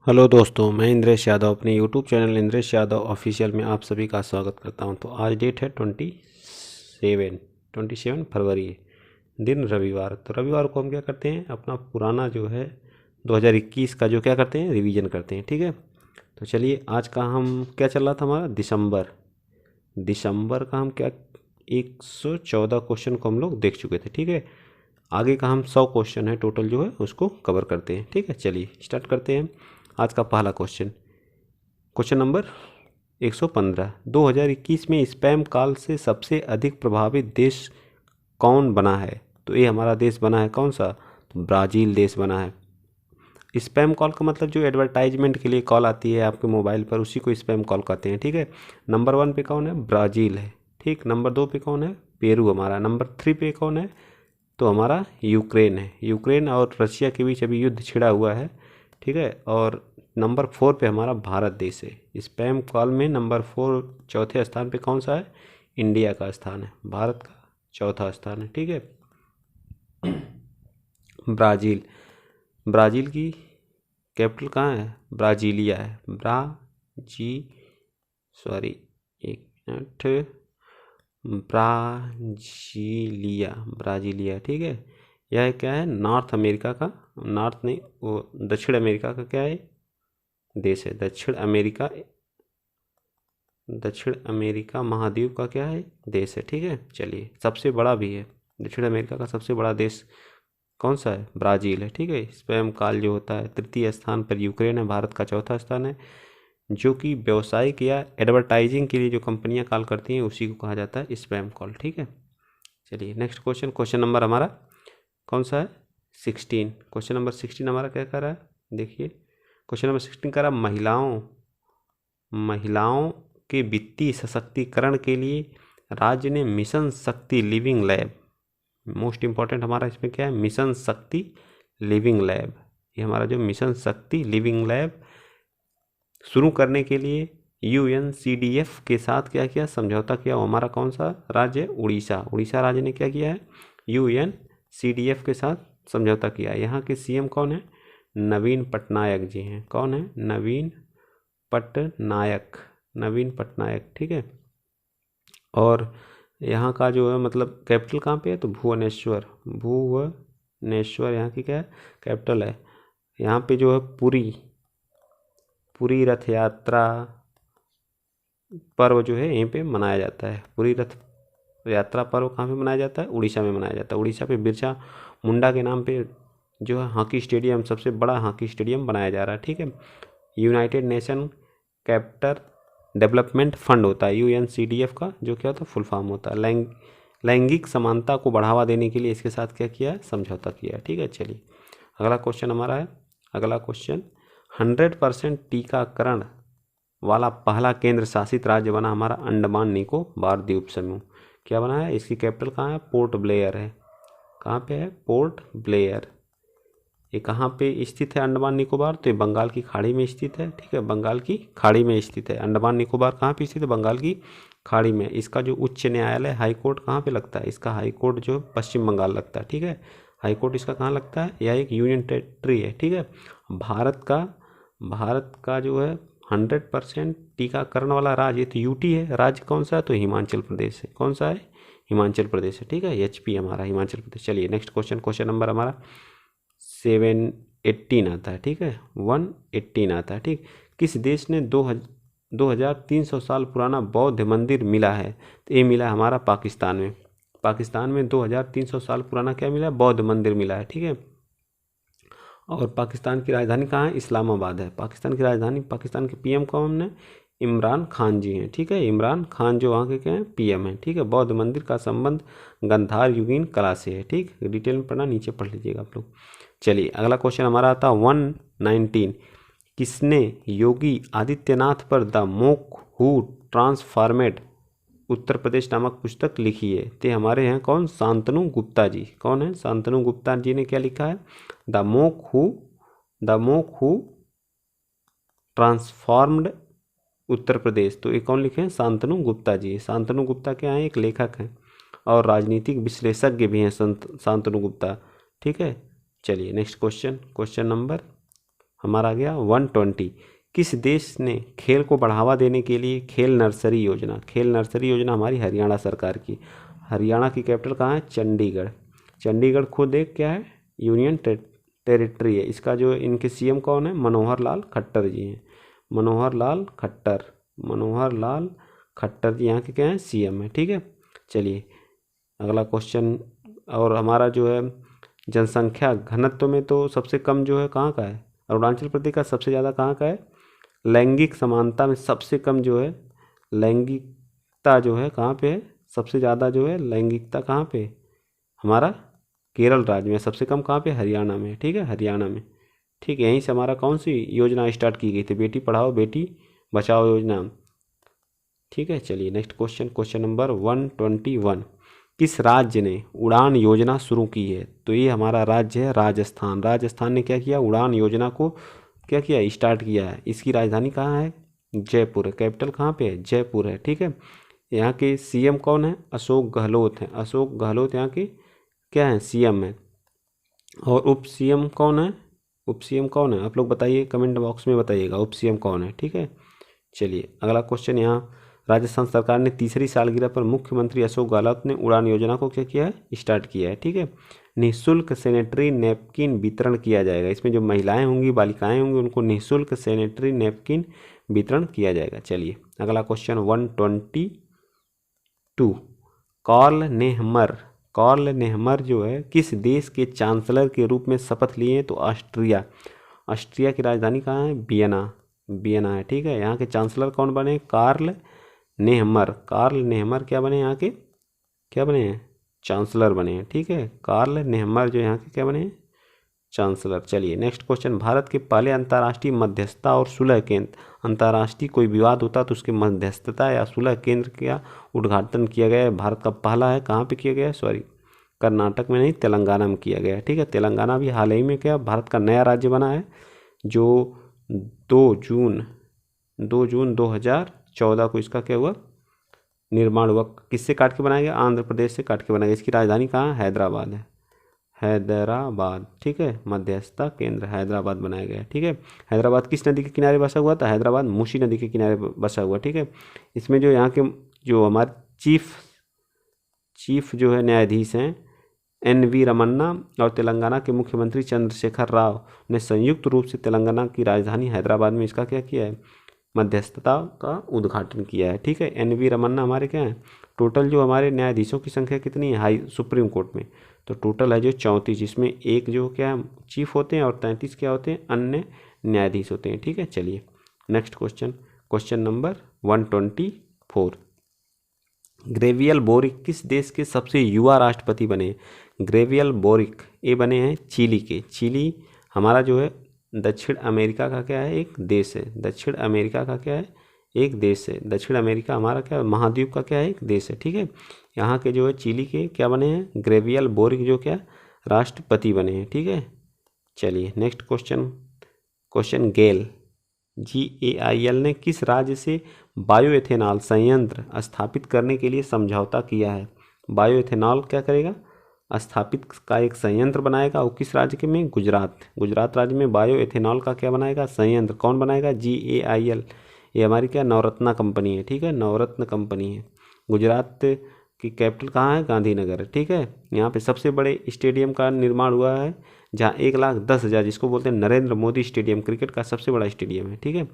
Hello दोस्तों, मैं इंद्रेश यादव अपने YouTube channel Indresh Yadav official में आप सभी का स्वागत करता हूं। तो आज डेट है 27 फरवरी, दिन रविवार। तो रविवार को हम क्या करते हैं, अपना पुराना जो है 2021 का जो क्या करते हैं, रिवीजन करते हैं। ठीक है, तो चलिए आज का हम क्या चल रहा था, हमारा दिसंबर का हम क्या 114 क्वेश्चन को हम लोग देख चुके थे। ठीक है, आगे का हम 100 क्वेश्चन है टोटल जो है उसको कवर करते हैं। ठीक है, चलिए स्टार्ट करते हैं। आज का पहला क्वेश्चन नंबर 115। 2021 में स्पैम कॉल से सबसे अधिक प्रभावित देश कौन बना है? तो ये हमारा देश बना है कौन सा? तो ब्राज़ील देश बना है। स्पैम कॉल का मतलब जो एडवर्टाइजमेंट के लिए कॉल आती है आपके मोबाइल पर, उसी को स्पैम कॉल कहते हैं। ठीक है, नंबर 1 पे कौन है? ब्राज़ील है। ठीक, नंबर 2 पे कौन है? पेरू हमारा। नंबर 3 पे कौन है? तो हमारा यूक्रेन है। यूक्रेन और रशिया के बीच अभी युद्ध छिड़ा हुआ है। ठीक है, और नंबर 4 पे हमारा भारत देश है। स्पैम कॉल में नंबर 4 चौथे स्थान पे कौन सा है? इंडिया का स्थान है। भारत का चौथा स्थान है। ठीक है, ब्राज़ील। ब्राज़ील की कैपिटल कहाँ है? ब्राज़ीलिया है। सॉरी, एक मिनट, ब्राज़ीलिया। ठीक है, यह क्या है? नॉर्थ अमेरिका का, नॉर्थ नहीं, वो दक्षिण अमेरिका का क्या है? देश है। दक्षिण अमेरिका महाद्वीप का क्या है? देश है। ठीक है, चलिए सबसे बड़ा भी है। दक्षिण अमेरिका का सबसे बड़ा देश कौन सा है? ब्राज़ील है। ठीक है, स्पैम कॉल जो होता है, तृतीय स्थान पर यूक्रेन है, भारत का चौथा स्थान है। जो कि व्यावसायिक या एडवर्टाइजिंग के लिए जो कंपनियां कॉल करती हैं उसी को कहा जाता है स्पैम कॉल। ठीक है, चलिए नेक्स्ट क्वेश्चन नंबर हमारा कौन सा है? 16। क्वेश्चन नंबर 16 हमारा क्या कर रहा है, देखिए। क्वेश्चन नंबर 16 कर रहा है, महिलाओं के वित्तीय सशक्तिकरण के लिए राज्य ने मिशन शक्ति लिविंग लैब, मोस्ट इंपॉर्टेंट हमारा इसमें क्या है? मिशन शक्ति लिविंग लैब। ये हमारा जो मिशन शक्ति लिविंग लैब शुरू करने के लिए UNCDF के साथ क्या किया? समझौता किया। वो हमारा कौन सा राज्य है? उड़ीसा। उड़ीसा राज्य ने क्या किया है? UNCDF के साथ समझौता किया। यहाँ के CM कौन है? नवीन पटनायक जी हैं। कौन है? नवीन पटनायक। ठीक है, और यहाँ का जो है मतलब कैपिटल कहाँ पे है? तो भुवनेश्वर यहाँ की क्या है? कैपिटल है। यहाँ पे जो है पूरी रथ यात्रा पर्व जो है यहीं पे मनाया जाता है। पूरी रथ यात्रा पर्व कहाँ पे मनाया जाता है? उड़ीसा में मनाया जाता है। उड़ीसा पे बिरसा मुंडा के नाम पे जो है हॉकी स्टेडियम, सबसे बड़ा हॉकी स्टेडियम बनाया जा रहा है। ठीक है, United nation capital development fund होता है UNCDF का, जो क्या होता है? फुल फॉर्म होता है। लैंगिक समानता को बढ़ावा देने के लिए इसके साथ क्या किया है? समझौता किया है। ठीक है, चलिए अगला क्वेश्चन हमारा है। अगला क्वेश्चन, 100% टीकाकरण वाला पहला केंद्र शासित राज्य बना हमारा अंडमान निकोबार द्वीप समूह। क्या बना है? इसकी कैपिटल कहाँ है? पोर्ट ब्लेयर है। कहाँ पे है? Port Blair. ये कहाँ पे स्थित है अंडमान निकोबार? तो ये बंगाल की खाड़ी में स्थित है। ठीक है, बंगाल की खाड़ी में स्थित है। अंडमान निकोबार कहाँ पे स्थित है? बंगाल की खाड़ी में। इसका जो उच्च न्यायालय हाई कोर्ट कहाँ पे लगता है? इसका हाई कोर्ट जो पश्चिम बंगाल लगता है। ठीक है, हाई कोर्ट इसका कहाँ लगता है? यह एक यूनियन टेरिटरी है। ठीक है, भारत का जो है 100% टीकाकरण वाला राज्य तो UT है। राज्य कौन सा है? तो हिमाचल प्रदेश है। कौन सा है? हिमाचल प्रदेश है। ठीक है, HP हमारा हिमाचल प्रदेश। चलिए नेक्स्ट क्वेश्चन नंबर हमारा 718 आता है। ठीक है, 118 आता है। ठीक, किस देश ने 2300 साल पुराना बौद्ध मंदिर मिला है? तो ये मिला हमारा पाकिस्तान में। पाकिस्तान में 2300 साल पुराना क्या मिला है? बौद्ध मंदिर मिला है। ठीक है, और पाकिस्तान की राजधानी कहाँ है? इस्लामाबाद है। पाकिस्तान की राजधानी, पाकिस्तान के PM कौन है? इमरान खान जी हैं। ठीक है, इमरान खान जो वहाँ के क्या हैं? PM हैं। ठीक है, बौद्ध मंदिर का संबंध गंधार युगीन कला से है। ठीक, डिटेल में पढ़ना, नीचे पढ़ लीजिएगा आप लोग। चलिए अगला क्वेश्चन हमारा आता है 119। किसने योगी आदित्यनाथ पर the mock who ट्रांसफॉर्मेड Uttar Pradesh नामक पुस्तक लिखी है? ते हमारे हैं कौन? शांतनु गुप्ता जी। कौन है? शांतनु गुप्ता जी ने क्या लिखा है? The mock who transformed Uttar Pradesh. तो ये कौन लिखे हैं? शांतनु गुप्ता जी। शांतनु गुप्ता क्या है? एक लेखक हैं और राजनीतिक विश्लेषज्ञ भी हैं शांतनु गुप्ता। ठीक है, चलिए नेक्स्ट क्वेश्चन नंबर हमारा आ गया 120। किस देश ने खेल को बढ़ावा देने के लिए खेल नर्सरी योजना हमारी हरियाणा सरकार की। हरियाणा की कैपिटल कहाँ है? चंडीगढ़। चंडीगढ़ खुद एक क्या है? यूनियन टेरिटरी है। इसका जो इनके सीएम कौन है? मनोहर लाल खट्टर जी हैं। मनोहर लाल खट्टर जी यहाँ के क्या हैं? सीएम है। ठीक है, चलिए अगला क्वेश्चन। और हमारा जो है जनसंख्या घनत्व में तो सबसे कम जो है कहाँ का है? अरुणाचल प्रदेश का। सबसे ज़्यादा कहाँ का है? लैंगिक समानता में सबसे कम जो है लैंगिकता जो है कहाँ पे है? सबसे ज़्यादा जो है लैंगिकता कहाँ पे? हमारा केरल राज्य में। सबसे कम कहाँ पे? हरियाणा में। ठीक है, हरियाणा में। ठीक है, यहीं से हमारा कौन सी योजना स्टार्ट की गई थी? बेटी पढ़ाओ बेटी बचाओ योजना। ठीक है, चलिए नेक्स्ट क्वेश्चन। Question number 121। किस राज्य ने उड़ान योजना शुरू की है? तो ये हमारा राज्य है राजस्थान। राजस्थान ने क्या किया? उड़ान योजना को क्या किया? स्टार्ट किया है। इसकी राजधानी कहाँ है? जयपुर है। कैपिटल कहाँ पे है? जयपुर है। ठीक है, यहाँ के सीएम कौन है? अशोक गहलोत हैं। अशोक गहलोत यहाँ के क्या है? सीएम है। और उप सीएम कौन है? उप सीएम कौन है? आप लोग बताइए, कमेंट बॉक्स में बताइएगा उप सीएम कौन है। ठीक है, चलिए अगला क्वेश्चन। यहाँ राजस्थान सरकार ने तीसरी सालगिरह पर मुख्यमंत्री अशोक गहलोत ने उड़ान योजना को क्या किया है? स्टार्ट किया है। ठीक है, निःशुल्क सैनिटरी नैपकिन वितरण किया जाएगा। इसमें जो महिलाएं होंगी, बालिकाएं होंगी, उनको निःशुल्क सैनिटरी नैपकिन वितरण किया जाएगा। चलिए अगला क्वेश्चन 122। कार्ल नेहमर जो है किस देश के चांसलर के रूप में शपथ लिए हैं? तो ऑस्ट्रिया की राजधानी कहाँ है? वियना है। ठीक है, यहाँ के चांसलर कौन बने? कार्ल नेहमर क्या बने? यहाँ के क्या बने हैं? चांसलर बने हैं। ठीक है, कार्ल नेहमर जो यहाँ के क्या बने हैं? चांसलर। चलिए नेक्स्ट क्वेश्चन। भारत के पहले अंतर्राष्ट्रीय मध्यस्थता और सुलह केंद्र। अंतर्राष्ट्रीय कोई विवाद होता तो उसके मध्यस्थता या सुलह केंद्र का उद्घाटन किया गया है। भारत का पहला है। कहाँ पे किया गया है? सॉरी, कर्नाटक में नहीं, तेलंगाना में किया गया है। ठीक है, तेलंगाना भी हाल ही में क्या भारत का नया राज्य बना है, जो 2 जून 2014 को इसका क्या हुआ? निर्माण हुआ। किससे काट के बनाया गया? आंध्र प्रदेश से काट के बनाया गया। इसकी राजधानी कहाँ? हैदराबाद है। हैदराबाद। ठीक है, मध्यस्थता केंद्र हैदराबाद बनाया गया है। ठीक है, हैदराबाद किस नदी के किनारे बसा हुआ था? हैदराबाद मूसी नदी के किनारे बसा हुआ। ठीक है, इसमें जो यहाँ के जो हमारे चीफ जो है न्यायाधीश हैं NV रमन्ना और तेलंगाना के मुख्यमंत्री चंद्रशेखर राव ने संयुक्त रूप से तेलंगाना की राजधानी हैदराबाद में इसका क्या किया है? मध्यस्थता का उद्घाटन किया है। ठीक है, NV रमन्ना हमारे क्या हैं? टोटल जो हमारे न्यायाधीशों की संख्या कितनी है सुप्रीम कोर्ट में? तो टोटल है जो 34, जिसमें एक जो क्या है चीफ होते हैं और 33 क्या होते हैं? अन्य न्यायाधीश होते हैं। ठीक है, चलिए next question. Question number 124। Gabriel boric किस देश के सबसे युवा राष्ट्रपति बने? ग्रेवियल बोरिक ये बने हैं चिली के। चिली हमारा जो है दक्षिण अमेरिका का क्या है? एक देश है। दक्षिण अमेरिका का क्या है? एक देश है। दक्षिण अमेरिका हमारा क्या महाद्वीप का क्या है? एक देश है। ठीक है, यहाँ के जो है चिली के क्या बने हैं? ग्रेवियल बोरिक जो क्या राष्ट्रपति बने हैं। ठीक है, चलिए नेक्स्ट क्वेश्चन। GAIL ने किस राज्य से बायोएथेनॉल संयंत्र स्थापित करने के लिए समझौता किया है? बायोएथेनॉल क्या करेगा? स्थापित का एक संयंत्र बनाएगा। और किस राज्य के में? गुजरात राज्य में बायोएथेनॉल का क्या बनाएगा? संयंत्र। कौन बनाएगा? GAIL। ये हमारी क्या नवरत्ना कंपनी है। ठीक है, नवरत्न कंपनी है। गुजरात की कैपिटल कहाँ है? गांधीनगर। ठीक है, यहाँ पे सबसे बड़े स्टेडियम का निर्माण हुआ है, जहाँ 1,10,000 जिसको बोलते हैं नरेंद्र मोदी स्टेडियम, क्रिकेट का सबसे बड़ा स्टेडियम है। ठीक है,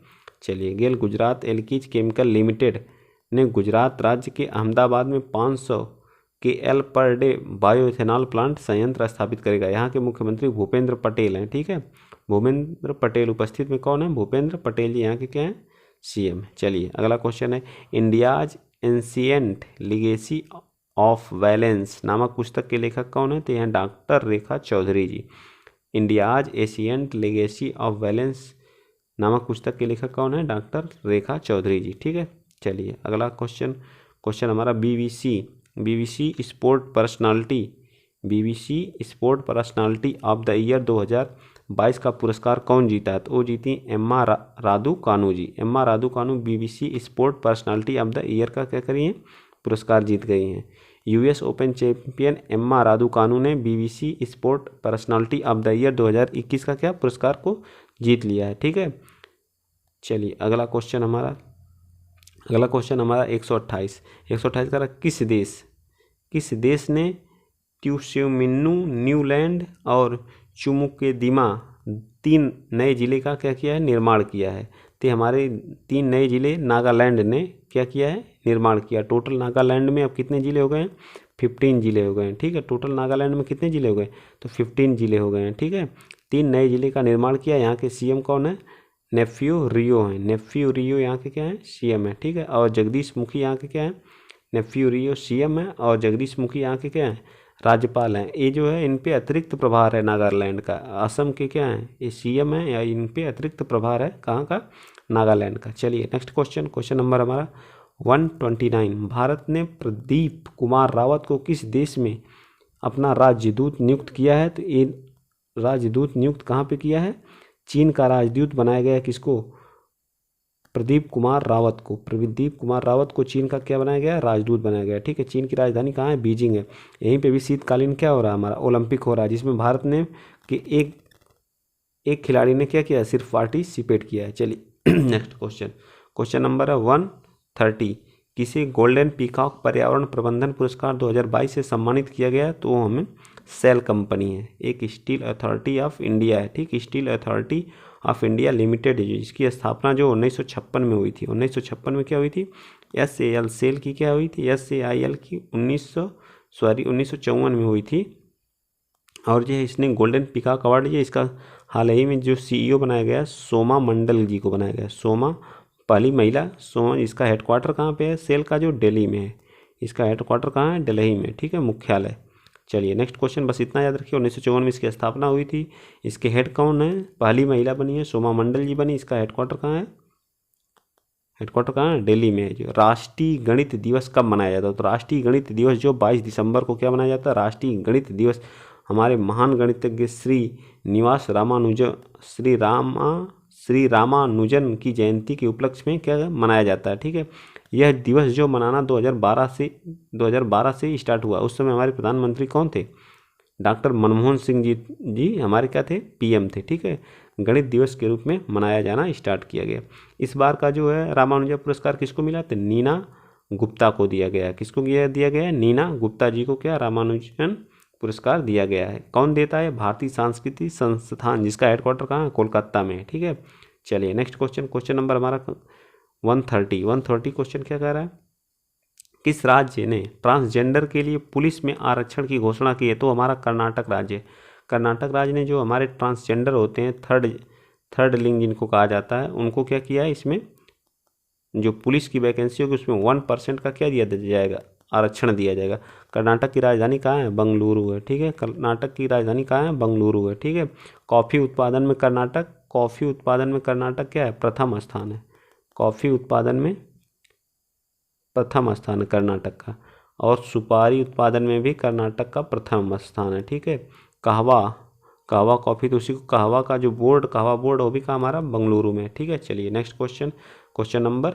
चलिए गेल गुजरात एल्कीज केमिकल लिमिटेड ने गुजरात राज्य के अहमदाबाद में 500 KL per day bioethanol plant संयंत्र स्थापित करेगा। यहाँ के मुख्यमंत्री भूपेंद्र पटेल हैं। ठीक है, भूपेंद्र पटेल उपस्थित में कौन है? भूपेंद्र पटेल जी यहाँ के क्या हैं? CM। चलिए अगला क्वेश्चन है। India's ancient legacy of wellness नामक पुस्तक के लेखक कौन है? तो यहाँ doctor Rekha Chaudhary ji. India's ancient legacy of wellness नामक पुस्तक के लेखक कौन है? डॉक्टर रेखा चौधरी जी। ठीक है, चलिए अगला क्वेश्चन हमारा BBC sport personality of the year 2022 का पुरस्कार कौन जीता है? तो वो जीती Emma Raducanu ji. Emma Raducanu BBC sport personality of the year का क्या करी हैं? पुरस्कार जीत गई हैं। US open champion Emma Raducanu ने BBC sport personality of the year 2021 का क्या पुरस्कार को जीत लिया है। ठीक है, चलिए अगला क्वेश्चन हमारा 128 कह रहा किस देश ने त्सुमिन्नू, न्यूलैंड और चुमुकेदिमा 3 नए ज़िले का क्या किया है, निर्माण किया है। तो हमारे 3 नए ज़िले नागालैंड ने क्या किया है, निर्माण किया। टोटल नागालैंड में अब कितने ज़िले हो गए हैं, 15 ज़िले हो गए हैं। ठीक है, टोटल नागालैंड में कितने ज़िले हो गए, तो 15 ज़िले हो गए हैं। ठीक है, 3 नए ज़िले का निर्माण किया। यहाँ के सीएम कौन है, नेफ्यू रियो हैं। नेफ्यू रियो यहाँ के क्या है, सीएम है। ठीक है, और जगदीश मुखी यहाँ के क्या है, नेफ्यू रियो सीएम है और जगदीश मुखी यहाँ के क्या है, राज्यपाल हैं। ये जो है इन पे अतिरिक्त प्रभार है नागालैंड का। असम के क्या है, ये सीएम है या इन पे अतिरिक्त प्रभार है कहाँ का, नागालैंड का। चलिए नेक्स्ट क्वेश्चन नंबर हमारा 129। भारत ने प्रदीप कुमार रावत को किस देश में अपना राजदूत नियुक्त किया है, तो ये राजदूत नियुक्त कहाँ पे किया है, चीन का राजदूत बनाया गया है। किसको, प्रदीप कुमार रावत को चीन का क्या बनाया गया, राजदूत बनाया गया। ठीक है, चीन की राजधानी कहाँ है, बीजिंग है। यहीं पे भी शीतकालीन क्या हो रहा है, हमारा ओलंपिक हो रहा है, जिसमें भारत ने कि एक खिलाड़ी ने क्या किया, सिर्फ पार्टिसिपेट किया है। चलिए नेक्स्ट क्वेश्चन नंबर है 130। किसे गोल्डन पीकॉक पर्यावरण प्रबंधन पुरस्कार 2022 से सम्मानित किया गया, तो वो हमें सेल कंपनी है, एक स्टील अथॉरिटी ऑफ इंडिया है। ठीक, steel authority of India limited है, जिसकी स्थापना जो 1956 में हुई थी। 1956 में क्या हुई थी, SAL सेल की क्या हुई थी, SAIL की 1954 में हुई थी। और जो है इसने गोल्डन पीकॉक अवार्ड, ये इसका हाल ही में जो CEO बनाया गया, सोमा मंडल जी को बनाया गया। सोमा पहली महिला, सोमा। इसका हेडक्वार्टर कहाँ पे है, सेल का जो दिल्ली में है। इसका हेडक्वार्टर कहाँ है, दिल्ली में। ठीक है, मुख्यालय। चलिए नेक्स्ट क्वेश्चन, बस इतना याद रखिए। 1954 में इसकी स्थापना हुई थी। इसके हेड कौन है, पहली महिला बनी है, सोमा मंडल जी बनी। इसका हेडक्वार्टर कहाँ है, दिल्ली में है। जो राष्ट्रीय गणित दिवस कब मनाया जाता है, तो राष्ट्रीय गणित दिवस जो 22 दिसंबर को क्या मनाया जाता है, राष्ट्रीय गणित दिवस। हमारे महान गणितज्ञ श्री रामानुजन की जयंती के उपलक्ष्य में क्या मनाया जाता है। ठीक है, यह दिवस जो मनाना 2012 से स्टार्ट हुआ। उस समय हमारे प्रधानमंत्री कौन थे, डॉक्टर मनमोहन सिंह जी हमारे क्या थे, PM थे। ठीक है, गणित दिवस के रूप में मनाया जाना स्टार्ट किया गया। इस बार का जो है रामानुजन पुरस्कार किसको मिला, तो नीना गुप्ता को दिया गया। किसको दिया गया है, नीना गुप्ता जी को क्या रामानुजन पुरस्कार दिया गया है। कौन देता है, भारतीय सांस्कृतिक संस्थान, जिसका हेडक्वार्टर कहाँ है, कोलकाता में। ठीक है, चलिए नेक्स्ट क्वेश्चन नंबर हमारा 130 क्वेश्चन क्या कह रहा है, किस राज्य ने ट्रांसजेंडर के लिए पुलिस में आरक्षण की घोषणा की है, तो हमारा कर्नाटक राज्य। कर्नाटक राज्य ने जो हमारे ट्रांसजेंडर होते हैं, थर्ड लिंग जिनको कहा जाता है, उनको क्या किया है, इसमें जो पुलिस की वैकेंसी होगी उसमें 1% का क्या दिया जाएगा, आरक्षण दिया जाएगा। कर्नाटक की राजधानी कहाँ है, बंगलुरु है। ठीक है, कर्नाटक की राजधानी कहाँ है, बंगलुरु है। ठीक है, कॉफ़ी उत्पादन में कर्नाटक क्या है, प्रथम स्थान है। कॉफ़ी उत्पादन में प्रथम स्थान है कर्नाटक का। और सुपारी उत्पादन में भी कर्नाटक का प्रथम स्थान है। ठीक है, कहवा कॉफ़ी, तो उसी को कहवा बोर्ड वो भी कहाँ हमारा, बंगलुरु में। ठीक है, चलिए next question number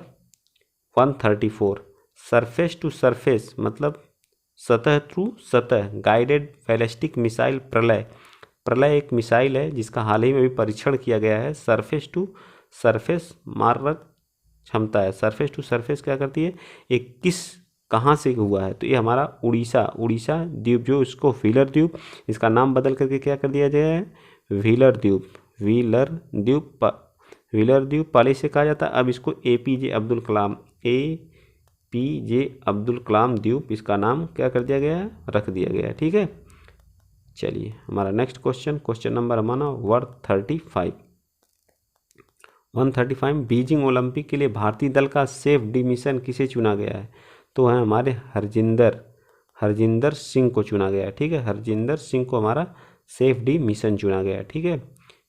134। Surface to surface मतलब सतह टू सतह गाइडेड बैलिस्टिक मिसाइल प्रलय एक मिसाइल है जिसका हाल ही में भी परीक्षण किया गया है। सरफेस टू सरफेस मारक क्षमता है। सरफेस टू सरफेस क्या करती है, एक कहाँ से हुआ है, तो ये हमारा उड़ीसा द्वीप, जो इसको व्हीलर द्वीप, इसका नाम बदल करके क्या कर दिया गया है, व्हीलर द्वीप पहले से कहा जाता है, अब इसको APJ अब्दुल कलाम द्वीप, इसका नाम क्या कर दिया गया है, रख दिया गया है। ठीक है, चलिए हमारा नेक्स्ट क्वेश्चन नंबर हमारा 135। बीजिंग ओलंपिक के लिए भारतीय दल का सेफ डी मिशन किसे चुना गया है, तो है हमारे हरजिंदर सिंह को चुना गया है। ठीक है, हरजिंदर सिंह को हमारा सेफ डी मिशन चुना गया है। ठीक है,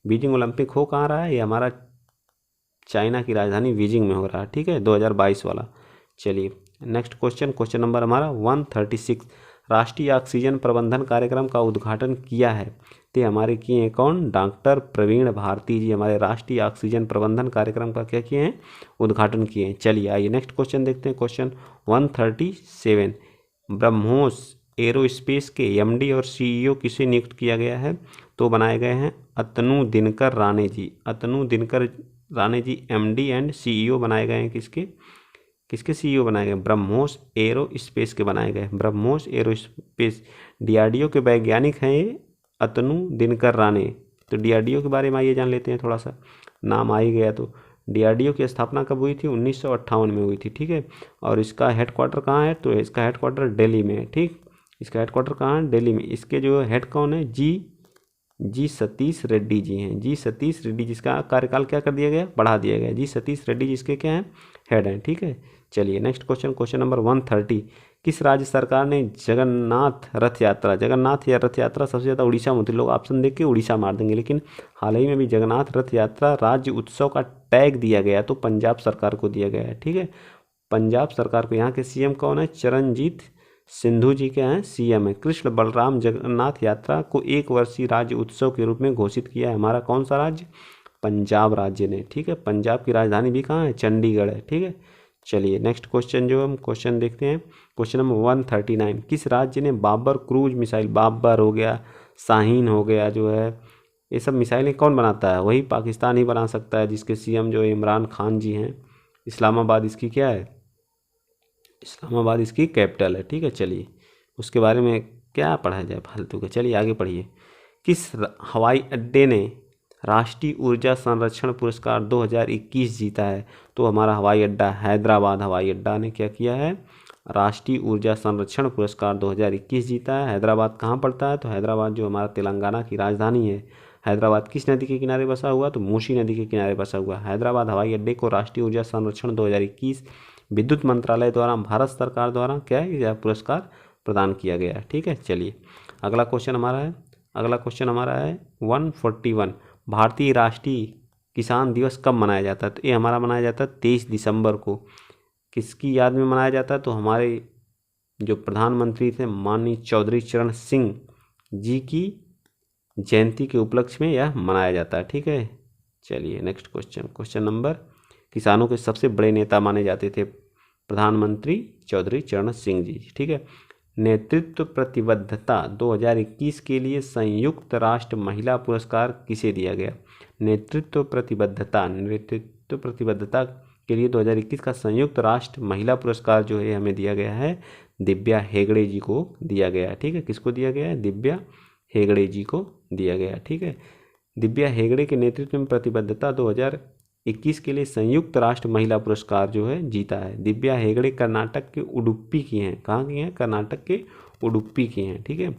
बीजिंग ओलंपिक हो कहाँ रहा है, ये हमारा चाइना की राजधानी बीजिंग में हो रहा है। ठीक है, 2022 वाला। चलिए नेक्स्ट क्वेश्चन नंबर हमारा 136। राष्ट्रीय ऑक्सीजन प्रबंधन कार्यक्रम का उद्घाटन किया है, ते हमारे किए हैं कौन, डॉक्टर प्रवीण भारती जी हमारे राष्ट्रीय ऑक्सीजन प्रबंधन कार्यक्रम का क्या किए हैं, उद्घाटन किए हैं। चलिए आइए नेक्स्ट क्वेश्चन देखते हैं। क्वेश्चन 137। ब्रह्मोस एरोस्पेस के MD और CEO किसे नियुक्त किया गया है, तो बनाए गए हैं अतनु दिनकर राणे जी। अतनु दिनकर राणे जी MD एंड CEO बनाए गए हैं। किसके CEO बनाए गए? ब्रह्मोस एरो स्पेस के बनाए गए। ब्रह्मोस एरो स्पेस DRDO के वैज्ञानिक हैं ये अतनु दिनकर राणे। तो DRDO के बारे में आइए जान लेते हैं थोड़ा सा, नाम आ ही गया तो। DRDO की स्थापना कब हुई थी? 1958 में हुई थी, ठीक है। और इसका हेडक्वार्टर कहाँ है? तो इसका हेडक्वार्टर दिल्ली में है, ठीक। इसका हेडक्वार्टर कहाँ है? दिल्ली में। इसके जो हेड कौन है? जी सतीश रेड्डी जी हैं। जी सतीश रेड्डी, जिसका कार्यकाल क्या कर दिया गया? बढ़ा दिया गया। जी सतीश रेड्डी जिसके क्या हैं? हेड हैं, ठीक है। चलिए नेक्स्ट क्वेश्चन, क्वेश्चन नंबर 130। किस राज्य सरकार ने जगन्नाथ रथ यात्रा, जगन्नाथ या रथ यात्रा सबसे ज़्यादा उड़ीसा में होती है, लोग ऑप्शन देख के उड़ीसा मार देंगे, लेकिन हाल ही में भी जगन्नाथ रथ यात्रा राज्य उत्सव का टैग दिया गया तो पंजाब सरकार को दिया गया है, ठीक है। पंजाब सरकार को। यहाँ के CM कौन है? चरणजीत सिंधु जी के हैं CM है। कृष्ण बलराम जगन्नाथ यात्रा को 1 वर्षीय राज्य उत्सव के रूप में घोषित किया है हमारा कौन सा राज्य? पंजाब राज्य ने, ठीक है। पंजाब की राजधानी भी कहाँ है? चंडीगढ़ है, ठीक है। चलिए नेक्स्ट क्वेश्चन जो हम क्वेश्चन देखते हैं, क्वेश्चन नंबर 139। किस राज्य ने बाबर क्रूज मिसाइल, बाबर हो गया, शाहीन हो गया, जो है ये सब मिसाइलें कौन बनाता है? वही पाकिस्तान ही बना सकता है, जिसके CM जो इमरान खान जी हैं। इस्लामाबाद इसकी क्या है? इस्लामाबाद इसकी कैपिटल है, ठीक है। चलिए उसके बारे में क्या पढ़ा जाए फालतू का, चलिए आगे पढ़िए। किस हवाई अड्डे ने राष्ट्रीय ऊर्जा संरक्षण पुरस्कार 2021 जीता है? तो हमारा हवाई अड्डा हैदराबाद हवाई अड्डा ने क्या किया है? राष्ट्रीय ऊर्जा संरक्षण पुरस्कार 2021 जीता है। हैदराबाद कहाँ पड़ता है? तो हैदराबाद जो हमारा तेलंगाना की राजधानी है। हैदराबाद किस नदी के किनारे बसा हुआ? तो मूसी नदी के किनारे बसा हुआ। हैदराबाद हवाई अड्डे को राष्ट्रीय ऊर्जा संरक्षण 2021 विद्युत मंत्रालय द्वारा भारत सरकार द्वारा क्या है? यह पुरस्कार प्रदान किया गया है, ठीक है। चलिए अगला क्वेश्चन हमारा है 141। भारतीय राष्ट्रीय किसान दिवस कब मनाया जाता है? तो ये हमारा मनाया जाता है 23 दिसंबर को। किसकी याद में मनाया जाता है? तो हमारे जो प्रधानमंत्री थे माननीय चौधरी चरण सिंह जी की जयंती के उपलक्ष्य में यह मनाया जाता है, ठीक है। चलिए नेक्स्ट क्वेश्चन, क्वेश्चन नंबर, किसानों के सबसे बड़े नेता माने जाते थे प्रधानमंत्री चौधरी चरण सिंह जी, ठीक है। नेतृत्व प्रतिबद्धता 2021 के लिए संयुक्त राष्ट्र महिला पुरस्कार किसे दिया गया? नेतृत्व प्रतिबद्धता के लिए 2021 का संयुक्त राष्ट्र महिला पुरस्कार जो है हमें दिया गया है दिव्या हेगड़े जी को दिया गया है, ठीक है। किसको दिया गया है? दिव्या हेगड़े जी को दिया गया, ठीक है। दिव्या हेगड़े के नेतृत्व में प्रतिबद्धता 2021 के लिए संयुक्त राष्ट्र महिला पुरस्कार जो है जीता है। दिव्या हेगड़े कर्नाटक के उडुपी की हैं। कहाँ की हैं? कर्नाटक के उडुपी की हैं, ठीक है।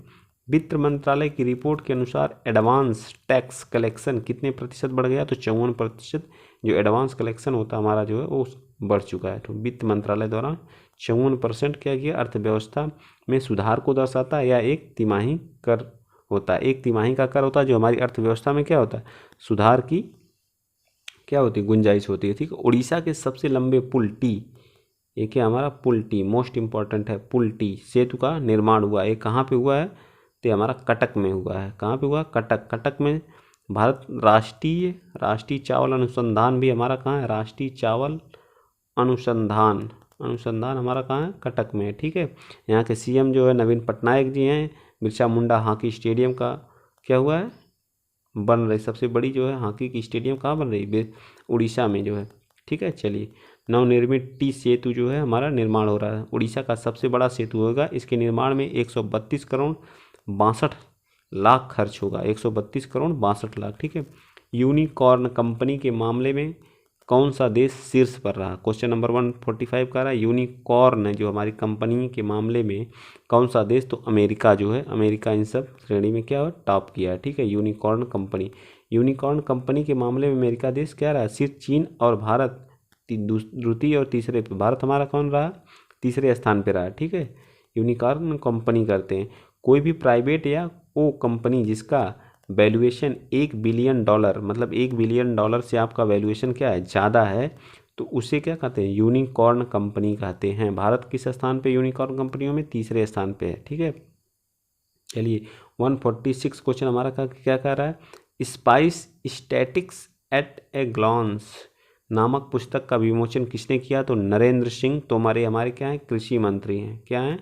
वित्त मंत्रालय की रिपोर्ट के अनुसार एडवांस टैक्स कलेक्शन कितने प्रतिशत बढ़ गया? तो 54% जो एडवांस कलेक्शन होता है हमारा जो है वो बढ़ चुका है। तो वित्त मंत्रालय द्वारा 54% क्या किया? अर्थव्यवस्था में सुधार को दर्शाता है, या एक तिमाही कर होता है, एक तिमाही का कर होता है जो हमारी अर्थव्यवस्था में क्या होता है? सुधार की क्या होती है? गुंजाइश होती है, ठीक है। उड़ीसा के सबसे लंबे पुल टी, एक है हमारा पुल टी, मोस्ट इंपॉर्टेंट है पुल टी सेतु का निर्माण हुआ। ये कहाँ पे हुआ है? तो हमारा कटक में हुआ है। कहाँ पे हुआ? कटक। कटक में भारत राष्ट्रीय चावल अनुसंधान भी हमारा कहाँ है? राष्ट्रीय चावल अनुसंधान हमारा कहाँ है? कटक में है, ठीक है। यहाँ के CM जो है नवीन पटनायक जी हैं। बिरसा मुंडा हॉकी स्टेडियम का क्या हुआ है? बन रही, सबसे बड़ी जो है हॉकी की स्टेडियम कहाँ बन रही? उड़ीसा में जो है, ठीक है। चलिए नवनिर्मित टी सेतु जो है हमारा निर्माण हो रहा है, उड़ीसा का सबसे बड़ा सेतु होगा। इसके निर्माण में 132 करोड़ 62 लाख खर्च होगा, 132 करोड़ 62 लाख, ठीक है। यूनिकॉर्न कंपनी के मामले में कौन सा देश शीर्ष पर रहा? क्वेश्चन नंबर 145 का रहा यूनिकॉर्न जो हमारी कंपनी के मामले में कौन सा देश? तो अमेरिका जो है, अमेरिका इन सब श्रेणी में क्या हो? टॉप किया है, ठीक है। यूनिकॉर्न कंपनी के मामले में अमेरिका देश क्या रहा? सिर्फ चीन और भारत द्वितीय और तीसरे पे। भारत हमारा कौन रहा? तीसरे स्थान पे रहा, ठीक है। यूनिकॉर्न कंपनी करते हैं कोई भी प्राइवेट या वो कंपनी जिसका वैल्यूएशन $1 बिलियन, मतलब $1 बिलियन से आपका वैल्यूएशन क्या है? ज़्यादा है, तो उसे क्या कहते हैं? यूनिकॉर्न कंपनी कहते हैं। भारत किस स्थान पे यूनिकॉर्न कंपनियों में? तीसरे स्थान पे है, ठीक है। चलिए 146 क्वेश्चन हमारा क्या कह रहा है? Space statistics at a glance नामक पुस्तक का विमोचन किसने किया? तो नरेंद्र सिंह तोमर हमारे क्या हैं? कृषि मंत्री हैं। क्या हैं?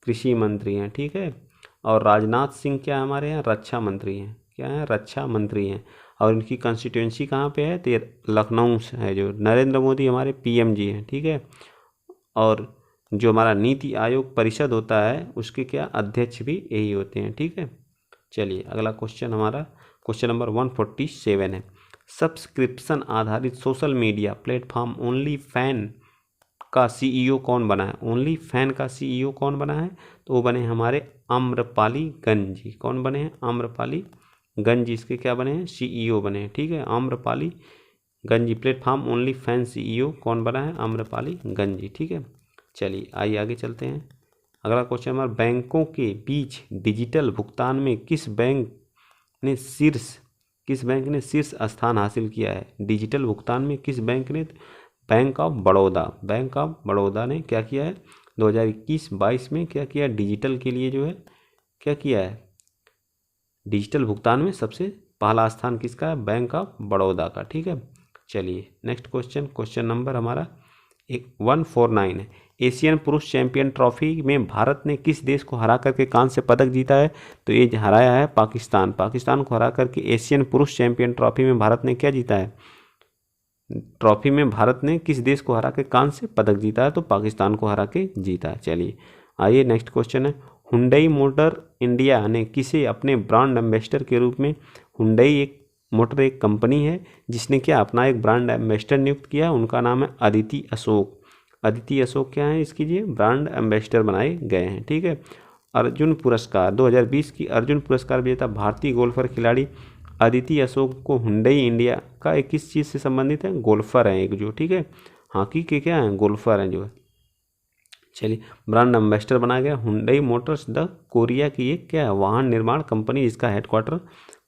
कृषि मंत्री हैं, ठीक है। और राजनाथ सिंह क्या हमारे यहाँ? रक्षा मंत्री हैं। क्या क्या हैं, रक्षा मंत्री हैं। और इनकी कंस्टिट्यूंसी कहाँ पे है, तो ये लखनऊ से है। जो नरेंद्र मोदी हमारे पीएम जी हैं, ठीक है। और जो हमारा नीति आयोग परिषद होता है उसके क्या अध्यक्ष भी यही होते हैं, ठीक है। चलिए अगला क्वेश्चन हमारा क्वेश्चन नंबर 147 है। सब्सक्रिप्शन आधारित social media platform only fan का सीईओ कौन बना है? ओनली फैन का सीईओ कौन बना है? तो वो बने हमारे आम्रपाली गंज जी। कौन बने हैं? आम्रपाली गंज जी इसके क्या बने हैं, सीईओ बने हैं, ठीक है। आम्रपाली गंज जी प्लेटफॉर्म ओनली फैन सीईओ कौन बना है? आम्रपाली गंज जी, ठीक है। चलिए आइए आगे चलते हैं। अगला क्वेश्चन हमारा बैंकों के बीच डिजिटल भुगतान में किस बैंक ने शीर्ष स्थान हासिल किया है? डिजिटल भुगतान में किस बैंक ने? बैंक ऑफ बड़ौदा ने क्या किया है 2021-22 में क्या किया, डिजिटल के लिए जो है क्या किया है, डिजिटल भुगतान में सबसे पहला स्थान किसका है? बैंक ऑफ बड़ौदा का, ठीक है। चलिए नेक्स्ट क्वेश्चन नंबर हमारा 149 है। एशियन पुरुष चैंपियन ट्रॉफी में भारत ने किस देश को हरा करके कांस्य पदक जीता है? तो ये हराया है पाकिस्तान को हरा करके एशियन पुरुष चैंपियन ट्रॉफी में भारत ने क्या जीता है? ट्रॉफी में भारत ने किस देश को हरा के कांस्य पदक जीता है? तो पाकिस्तान को हरा के जीता है। चलिए आइए नेक्स्ट क्वेश्चन है। हुंडई मोटर इंडिया ने किसे अपने ब्रांड एम्बेसडर के रूप में? हुंडई एक कंपनी है जिसने क्या अपना एक ब्रांड एम्बेसडर नियुक्त किया, उनका नाम है अदिति अशोक। अदिति अशोक क्या है इसकी जी ब्रांड एम्बेसडर बनाए गए हैं, ठीक है। अर्जुन पुरस्कार 2020 की अर्जुन पुरस्कार विजेता भारतीय गोल्फर खिलाड़ी अदिति अशोक को हुंडई इंडिया का एक किस चीज़ से संबंधित है? गोल्फर हैं एक जो, ठीक है। हॉकी के क्या हैं? गोल्फर हैं जो है। चलिए ब्रांड एम्बेसडर बनाया गया हुंडई मोटर्स द कोरिया की एक क्या है वाहन निर्माण कंपनी जिसका हेडक्वार्टर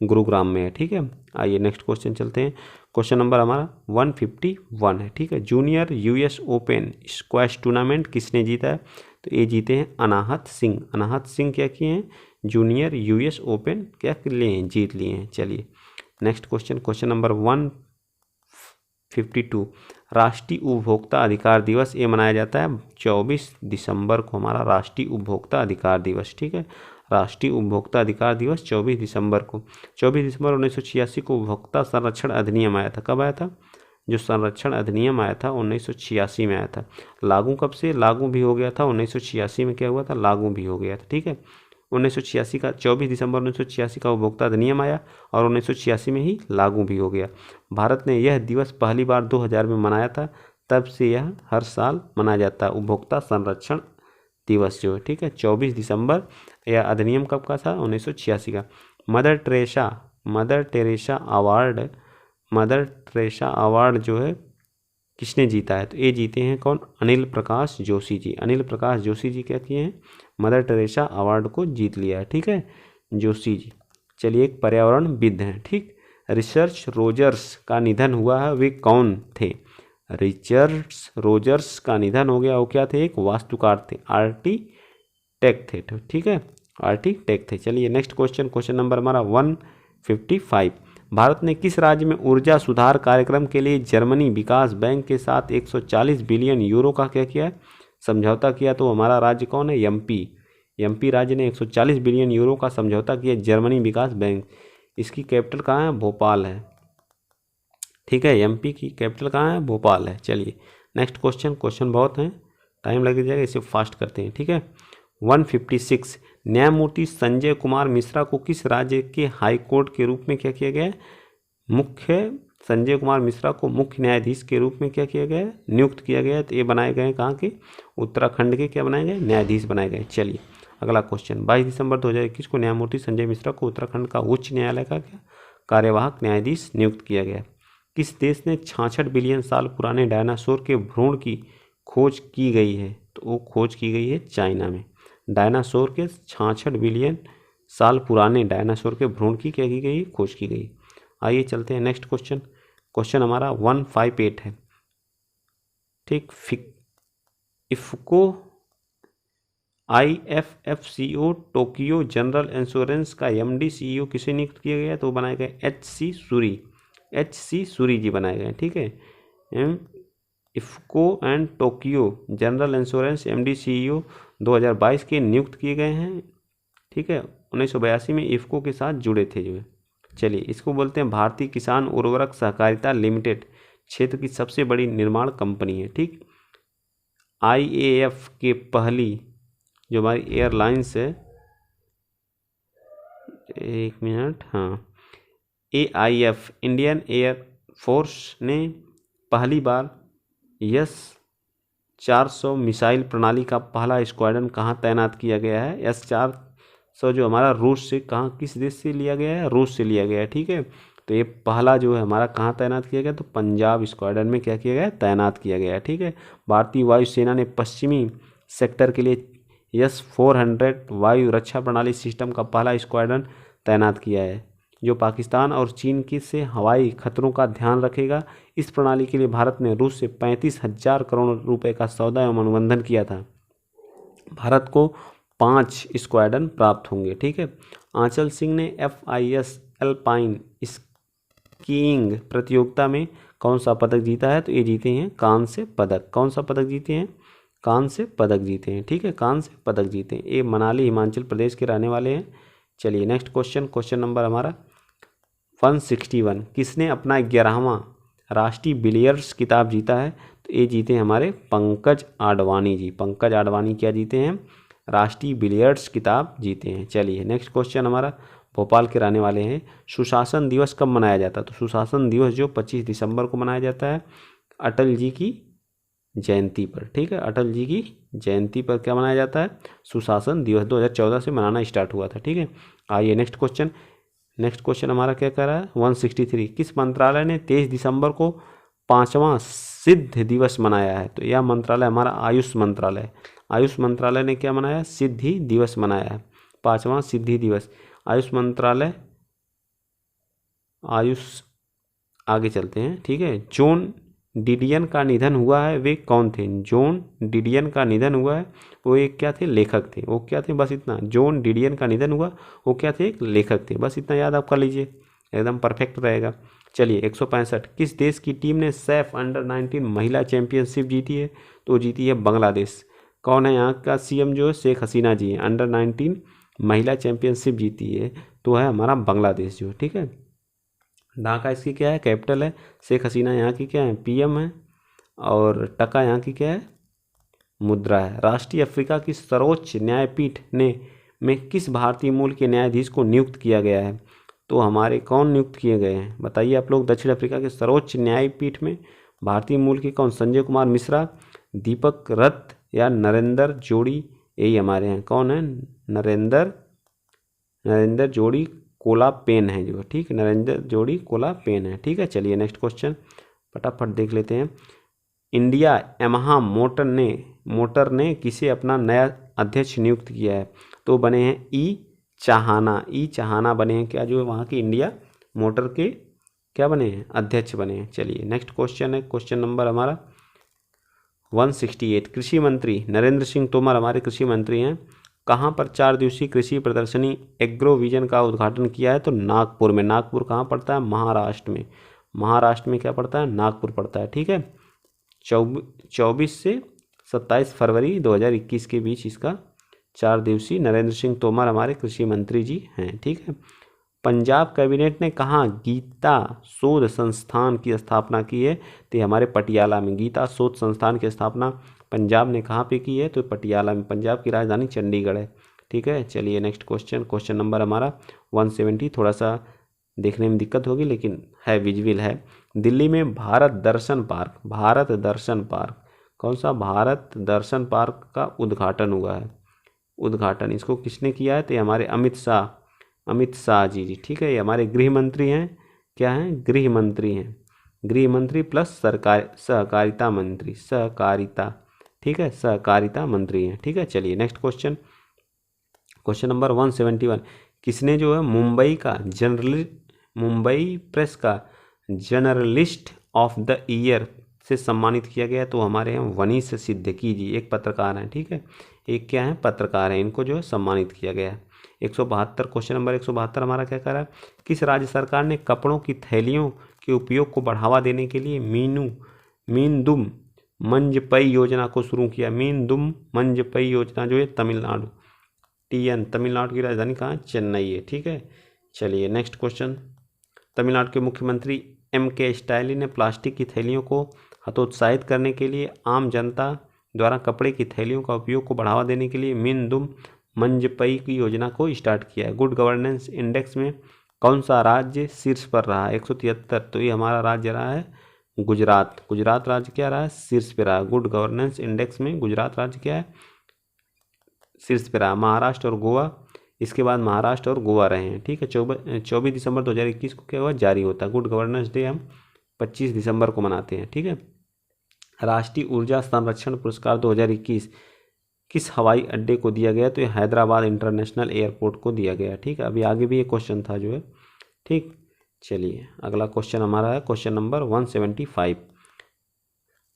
गुरुग्राम में है, ठीक है। आइए नेक्स्ट क्वेश्चन चलते हैं। क्वेश्चन नंबर हमारा 151 है, ठीक है। Junior US open squash tournament किसने जीता है? तो ये जीते हैं अनाहत सिंह। अनाहत सिंह क्या किए हैं? जूनियर यूएस ओपन क्या कर लिए हैं? जीत लिए हैं। चलिए नेक्स्ट क्वेश्चन नंबर 152 राष्ट्रीय उपभोक्ता अधिकार दिवस ये मनाया जाता है 24 दिसंबर को, हमारा राष्ट्रीय उपभोक्ता अधिकार दिवस, ठीक है। राष्ट्रीय उपभोक्ता अधिकार दिवस 24 दिसंबर को। 24 दिसंबर 1986 को उपभोक्ता संरक्षण अधिनियम आया था। कब आया था? जो संरक्षण अधिनियम आया था 1986 में आया था। लागू कब से? लागू भी हो गया था 1986 में, क्या हुआ था? लागू भी हो गया था, ठीक है। 1986 का 24 दिसंबर 1986 का उपभोक्ता अधिनियम आया और 1986 में ही लागू भी हो गया। भारत ने यह दिवस पहली बार 2000 में मनाया था, तब से यह हर साल मनाया जाता है उपभोक्ता संरक्षण दिवस जो है, ठीक है। 24 दिसंबर यह अधिनियम कब का था? 1986 का। मदर टेरेसा अवार्ड जो है किसने जीता है? तो ये जीते हैं कौन? अनिल प्रकाश जोशी जी। अनिल प्रकाश जोशी जी क्या किए हैं? मदर टेरेसा अवार्ड को जीत लिया है, ठीक है, जोशी जी। चलिए एक पर्यावरणविद हैं, ठीक। रिचर्ड रोजर्स का निधन हुआ है, वे कौन थे? रिचर्ड रोजर्स का निधन हो गया, वो क्या थे? एक वास्तुकार थे, आर्किटेक्ट थे, ठीक है, आर्किटेक्ट थे। चलिए नेक्स्ट क्वेश्चन नंबर हमारा 155 भारत ने किस राज्य में ऊर्जा सुधार कार्यक्रम के लिए जर्मनी विकास बैंक के साथ 140 बिलियन यूरो का क्या किया है? समझौता किया। तो हमारा राज्य कौन है? एमपी राज्य ने 140 बिलियन यूरो का समझौता किया जर्मनी विकास बैंक। इसकी कैपिटल कहाँ है? भोपाल है, ठीक है। एमपी की कैपिटल कहाँ है? भोपाल है। चलिए नेक्स्ट क्वेश्चन बहुत हैं, टाइम लग जाएगा, इसे फास्ट करते हैं, ठीक है। 156 न्यायमूर्ति संजय कुमार मिश्रा को किस राज्य के हाई कोर्ट के रूप में क्या किया गया है? संजय कुमार मिश्रा को मुख्य न्यायाधीश के रूप में क्या किया गया है? नियुक्त किया गया है। तो ये बनाए गए हैं कहाँ के? उत्तराखंड के क्या बनाए गए? न्यायाधीश बनाए गए। चलिए अगला क्वेश्चन 22 दिसंबर 2021 को न्यायमूर्ति संजय मिश्रा को उत्तराखंड का उच्च न्यायालय का क्या कार्यवाहक न्यायाधीश नियुक्त किया गया। किस देश ने 66 बिलियन साल पुराने डायनासोर के भ्रूण की खोज की गई है? तो वो खोज की गई है चाइना में। डायनासोर के 66 बिलियन साल पुराने डायनासोर के भ्रूण की क्या की गई? खोज की गई। आइए चलते हैं नेक्स्ट क्वेश्चन हमारा 158 है, ठीक। IFFCO IFFCO Tokyo general insurance का MD CEO किसे नियुक्त किया गया? तो बनाए गए HC सूरी जी बनाए गए, ठीक है। IFFCO and Tokyo general insurance MD CEO 2022 के नियुक्त किए गए हैं, ठीक है। 1982 में इफ्को के साथ जुड़े थे जो है, चलिए, इसको बोलते हैं भारतीय किसान उर्वरक सहकारिता लिमिटेड, क्षेत्र की सबसे बड़ी निर्माण कंपनी है। ठीक, IAF के पहली जो हमारी एयरलाइंस है, एक मिनट, हाँ, AIF इंडियन एयर फोर्स ने पहली बार S-400 मिसाइल प्रणाली का पहला स्क्वाड्रन कहाँ तैनात किया गया है? S-400 जो हमारा रूस से, कहाँ, किस देश से लिया गया है? रूस से लिया गया है। ठीक है, तो ये पहला जो है हमारा कहाँ तैनात किया गया? तो पंजाब स्क्वाड्रन में क्या किया गया? तैनात किया गया है। ठीक है, भारतीय वायुसेना ने पश्चिमी सेक्टर के लिए S-400 वायु रक्षा प्रणाली सिस्टम का पहला स्क्वाड्रन तैनात किया है, जो पाकिस्तान और चीन की से हवाई खतरों का ध्यान रखेगा। इस प्रणाली के लिए भारत ने रूस से 35,000 करोड़ रुपए का सौदा एवं अनुबंधन किया था। भारत को 5 स्क्वाड्रन प्राप्त होंगे। ठीक है, आंचल सिंह ने FIS एल्पाइन स्कीइंग प्रतियोगिता में कौन सा पदक जीता है? तो ये जीते हैं कांस्य पदक। कौन सा पदक जीते हैं? कांस्य पदक जीते हैं। ठीक है, कांस्य पदक जीते हैं। ये मनाली हिमाचल प्रदेश के रहने वाले हैं। चलिए नेक्स्ट क्वेश्चन, क्वेश्चन नंबर हमारा 161, किसने अपना 11वां राष्ट्रीय बिलियर्ड्स खिताब जीता है? तो ये जीते हैं हमारे पंकज आडवाणी जी। पंकज आडवाणी क्या जीते हैं? राष्ट्रीय बिलियर्ड्स खिताब जीते हैं। चलिए नेक्स्ट क्वेश्चन हमारा, भोपाल के रहने वाले हैं, सुशासन दिवस कब मनाया जाता है? तो सुशासन दिवस जो 25 दिसंबर को मनाया जाता है, अटल जी की जयंती पर। ठीक है, अटल जी की जयंती पर क्या मनाया जाता है? सुशासन दिवस 2014 से मनाना स्टार्ट हुआ था। ठीक है, आइए नेक्स्ट क्वेश्चन। नेक्स्ट क्वेश्चन हमारा क्या कर रहा है? 163, किस मंत्रालय ने 23 दिसंबर को 5वां सिद्ध दिवस मनाया है? तो यह मंत्रालय हमारा आयुष मंत्रालय। आयुष मंत्रालय ने क्या मनाया? सिद्धि दिवस मनाया है, 5वां सिद्धि दिवस। आयुष मंत्रालय, आयुष, आगे चलते हैं। ठीक है, जॉन डिडियन का निधन हुआ है, वे कौन थे? जॉन डिडियन का निधन हुआ है, वो एक क्या थे? लेखक थे। वो क्या थे? बस इतना, जॉन डिडियन का निधन हुआ, वो क्या थे? एक लेखक थे। बस इतना याद आप कर लीजिए, एकदम परफेक्ट रहेगा। चलिए 165, किस देश की टीम ने सैफ अंडर-19 महिला चैंपियनशिप जीती है? तो जीती है बांग्लादेश। कौन है यहाँ का CM? जो है शेख हसीना जी हैं। अंडर-19 महिला चैंपियनशिप जीती है तो है हमारा बांग्लादेश जो। ठीक है, ढाका इसकी क्या है? कैपिटल है। शेख हसीना यहाँ की क्या है? PM है। और टका यहाँ की क्या है? मुद्रा है। राष्ट्रीय अफ्रीका की सर्वोच्च न्यायपीठ ने में किस भारतीय मूल के न्यायाधीश को नियुक्त किया गया है? तो हमारे कौन नियुक्त किए गए हैं बताइए आप लोग? दक्षिण अफ्रीका के सर्वोच्च न्यायपीठ में भारतीय मूल के कौन? संजय कुमार मिश्रा, दीपक रथ या नरेंद्र जोड़ी? यही हमारे हैं। कौन है? नरेंद्र जोड़ी कोला पेन है जो। ठीक, नरेंद्र जोड़ी कोला पेन है। ठीक है, चलिए नेक्स्ट क्वेश्चन फटाफट देख लेते हैं। इंडिया यामाहा मोटर ने किसे अपना नया अध्यक्ष नियुक्त किया है? तो बने हैं ई चाहाना बने हैं क्या? जो वहाँ की इंडिया मोटर के क्या बने हैं? अध्यक्ष बने हैं। चलिए नेक्स्ट क्वेश्चन है, क्वेश्चन नंबर हमारा 168, कृषि मंत्री नरेंद्र सिंह तोमर हमारे कृषि मंत्री हैं, कहाँ पर 4 दिवसीय कृषि प्रदर्शनी एग्रो विजन का उद्घाटन किया है? तो नागपुर में। नागपुर कहाँ पड़ता है? महाराष्ट्र में। महाराष्ट्र में क्या पड़ता है? नागपुर पड़ता है। ठीक है, 24 से 27 फरवरी 2021 के बीच इसका 4 दिवसीय नरेंद्र सिंह तोमर हमारे कृषि मंत्री जी हैं। ठीक है, पंजाब कैबिनेट ने कहाँ गीता शोध संस्थान की स्थापना की है? तो हमारे पटियाला में। गीता शोध संस्थान की स्थापना पंजाब ने कहाँ पे की है? तो पटियाला में। पंजाब की राजधानी चंडीगढ़ है। ठीक है, चलिए नेक्स्ट क्वेश्चन, क्वेश्चन नंबर हमारा 170, थोड़ा सा देखने में दिक्कत होगी लेकिन है, विजुअल है। दिल्ली में भारत दर्शन पार्क, कौन सा? भारत दर्शन पार्क का उद्घाटन हुआ है। उद्घाटन इसको किसने किया है? तो हमारे अमित शाह जी। ठीक है, ये हमारे गृह मंत्री हैं। क्या हैं? गृह मंत्री हैं। गृह मंत्री प्लस सहकारिता मंत्री, सहकारिता। ठीक है, सहकारिता मंत्री हैं। ठीक है, चलिए नेक्स्ट क्वेश्चन, क्वेश्चन नंबर 171, किसने जो है मुंबई प्रेस का जर्नलिस्ट ऑफ द ईयर से सम्मानित किया गया? तो हमारे यहाँ वनीश सिद्दीकी जी, एक पत्रकार हैं। ठीक है, एक क्या है? पत्रकार हैं। इनको जो है सम्मानित किया गया है। 172, क्वेश्चन नंबर 172 हमारा क्या कर रहा है? किस राज्य सरकार ने कपड़ों की थैलियों के उपयोग को बढ़ावा देने के लिए मीनदुम मंजपई योजना को शुरू किया? मीनदुम मंजपई योजना जो है तमिलनाडु, TN, तमिलनाडु की राजधानी कहाँ? चेन्नई है। ठीक है, चलिए नेक्स्ट क्वेश्चन तमिलनाडु के मुख्यमंत्री M.K. स्टालिन ने प्लास्टिक की थैलियों को हतोत्साहित करने के लिए आम जनता द्वारा कपड़े की थैलियों का उपयोग को बढ़ावा देने के लिए मीन-दुम मंजपई की योजना को स्टार्ट किया है। गुड गवर्नेंस इंडेक्स में कौन सा राज्य शीर्ष पर रहा है? 173। तो ये हमारा राज्य रहा है गुजरात। गुजरात राज्य क्या रहा है? शीर्ष पे रहा। गुड गवर्नेंस इंडेक्स में गुजरात राज्य क्या है? शीर्ष पे रहा। महाराष्ट्र और गोवा, इसके बाद महाराष्ट्र और गोवा रहे हैं। ठीक है, 24 दिसंबर 2021 को क्या हुआ? जारी होता है। गुड गवर्नेंस डे हम 25 दिसंबर को मनाते हैं। ठीक है। राष्ट्रीय ऊर्जा संरक्षण पुरस्कार 2021 किस हवाई अड्डे को दिया गया? तो ये हैदराबाद इंटरनेशनल एयरपोर्ट को दिया गया। ठीक है, अभी आगे भी ये क्वेश्चन था जो है। ठीक, चलिए अगला क्वेश्चन हमारा है क्वेश्चन नंबर 175।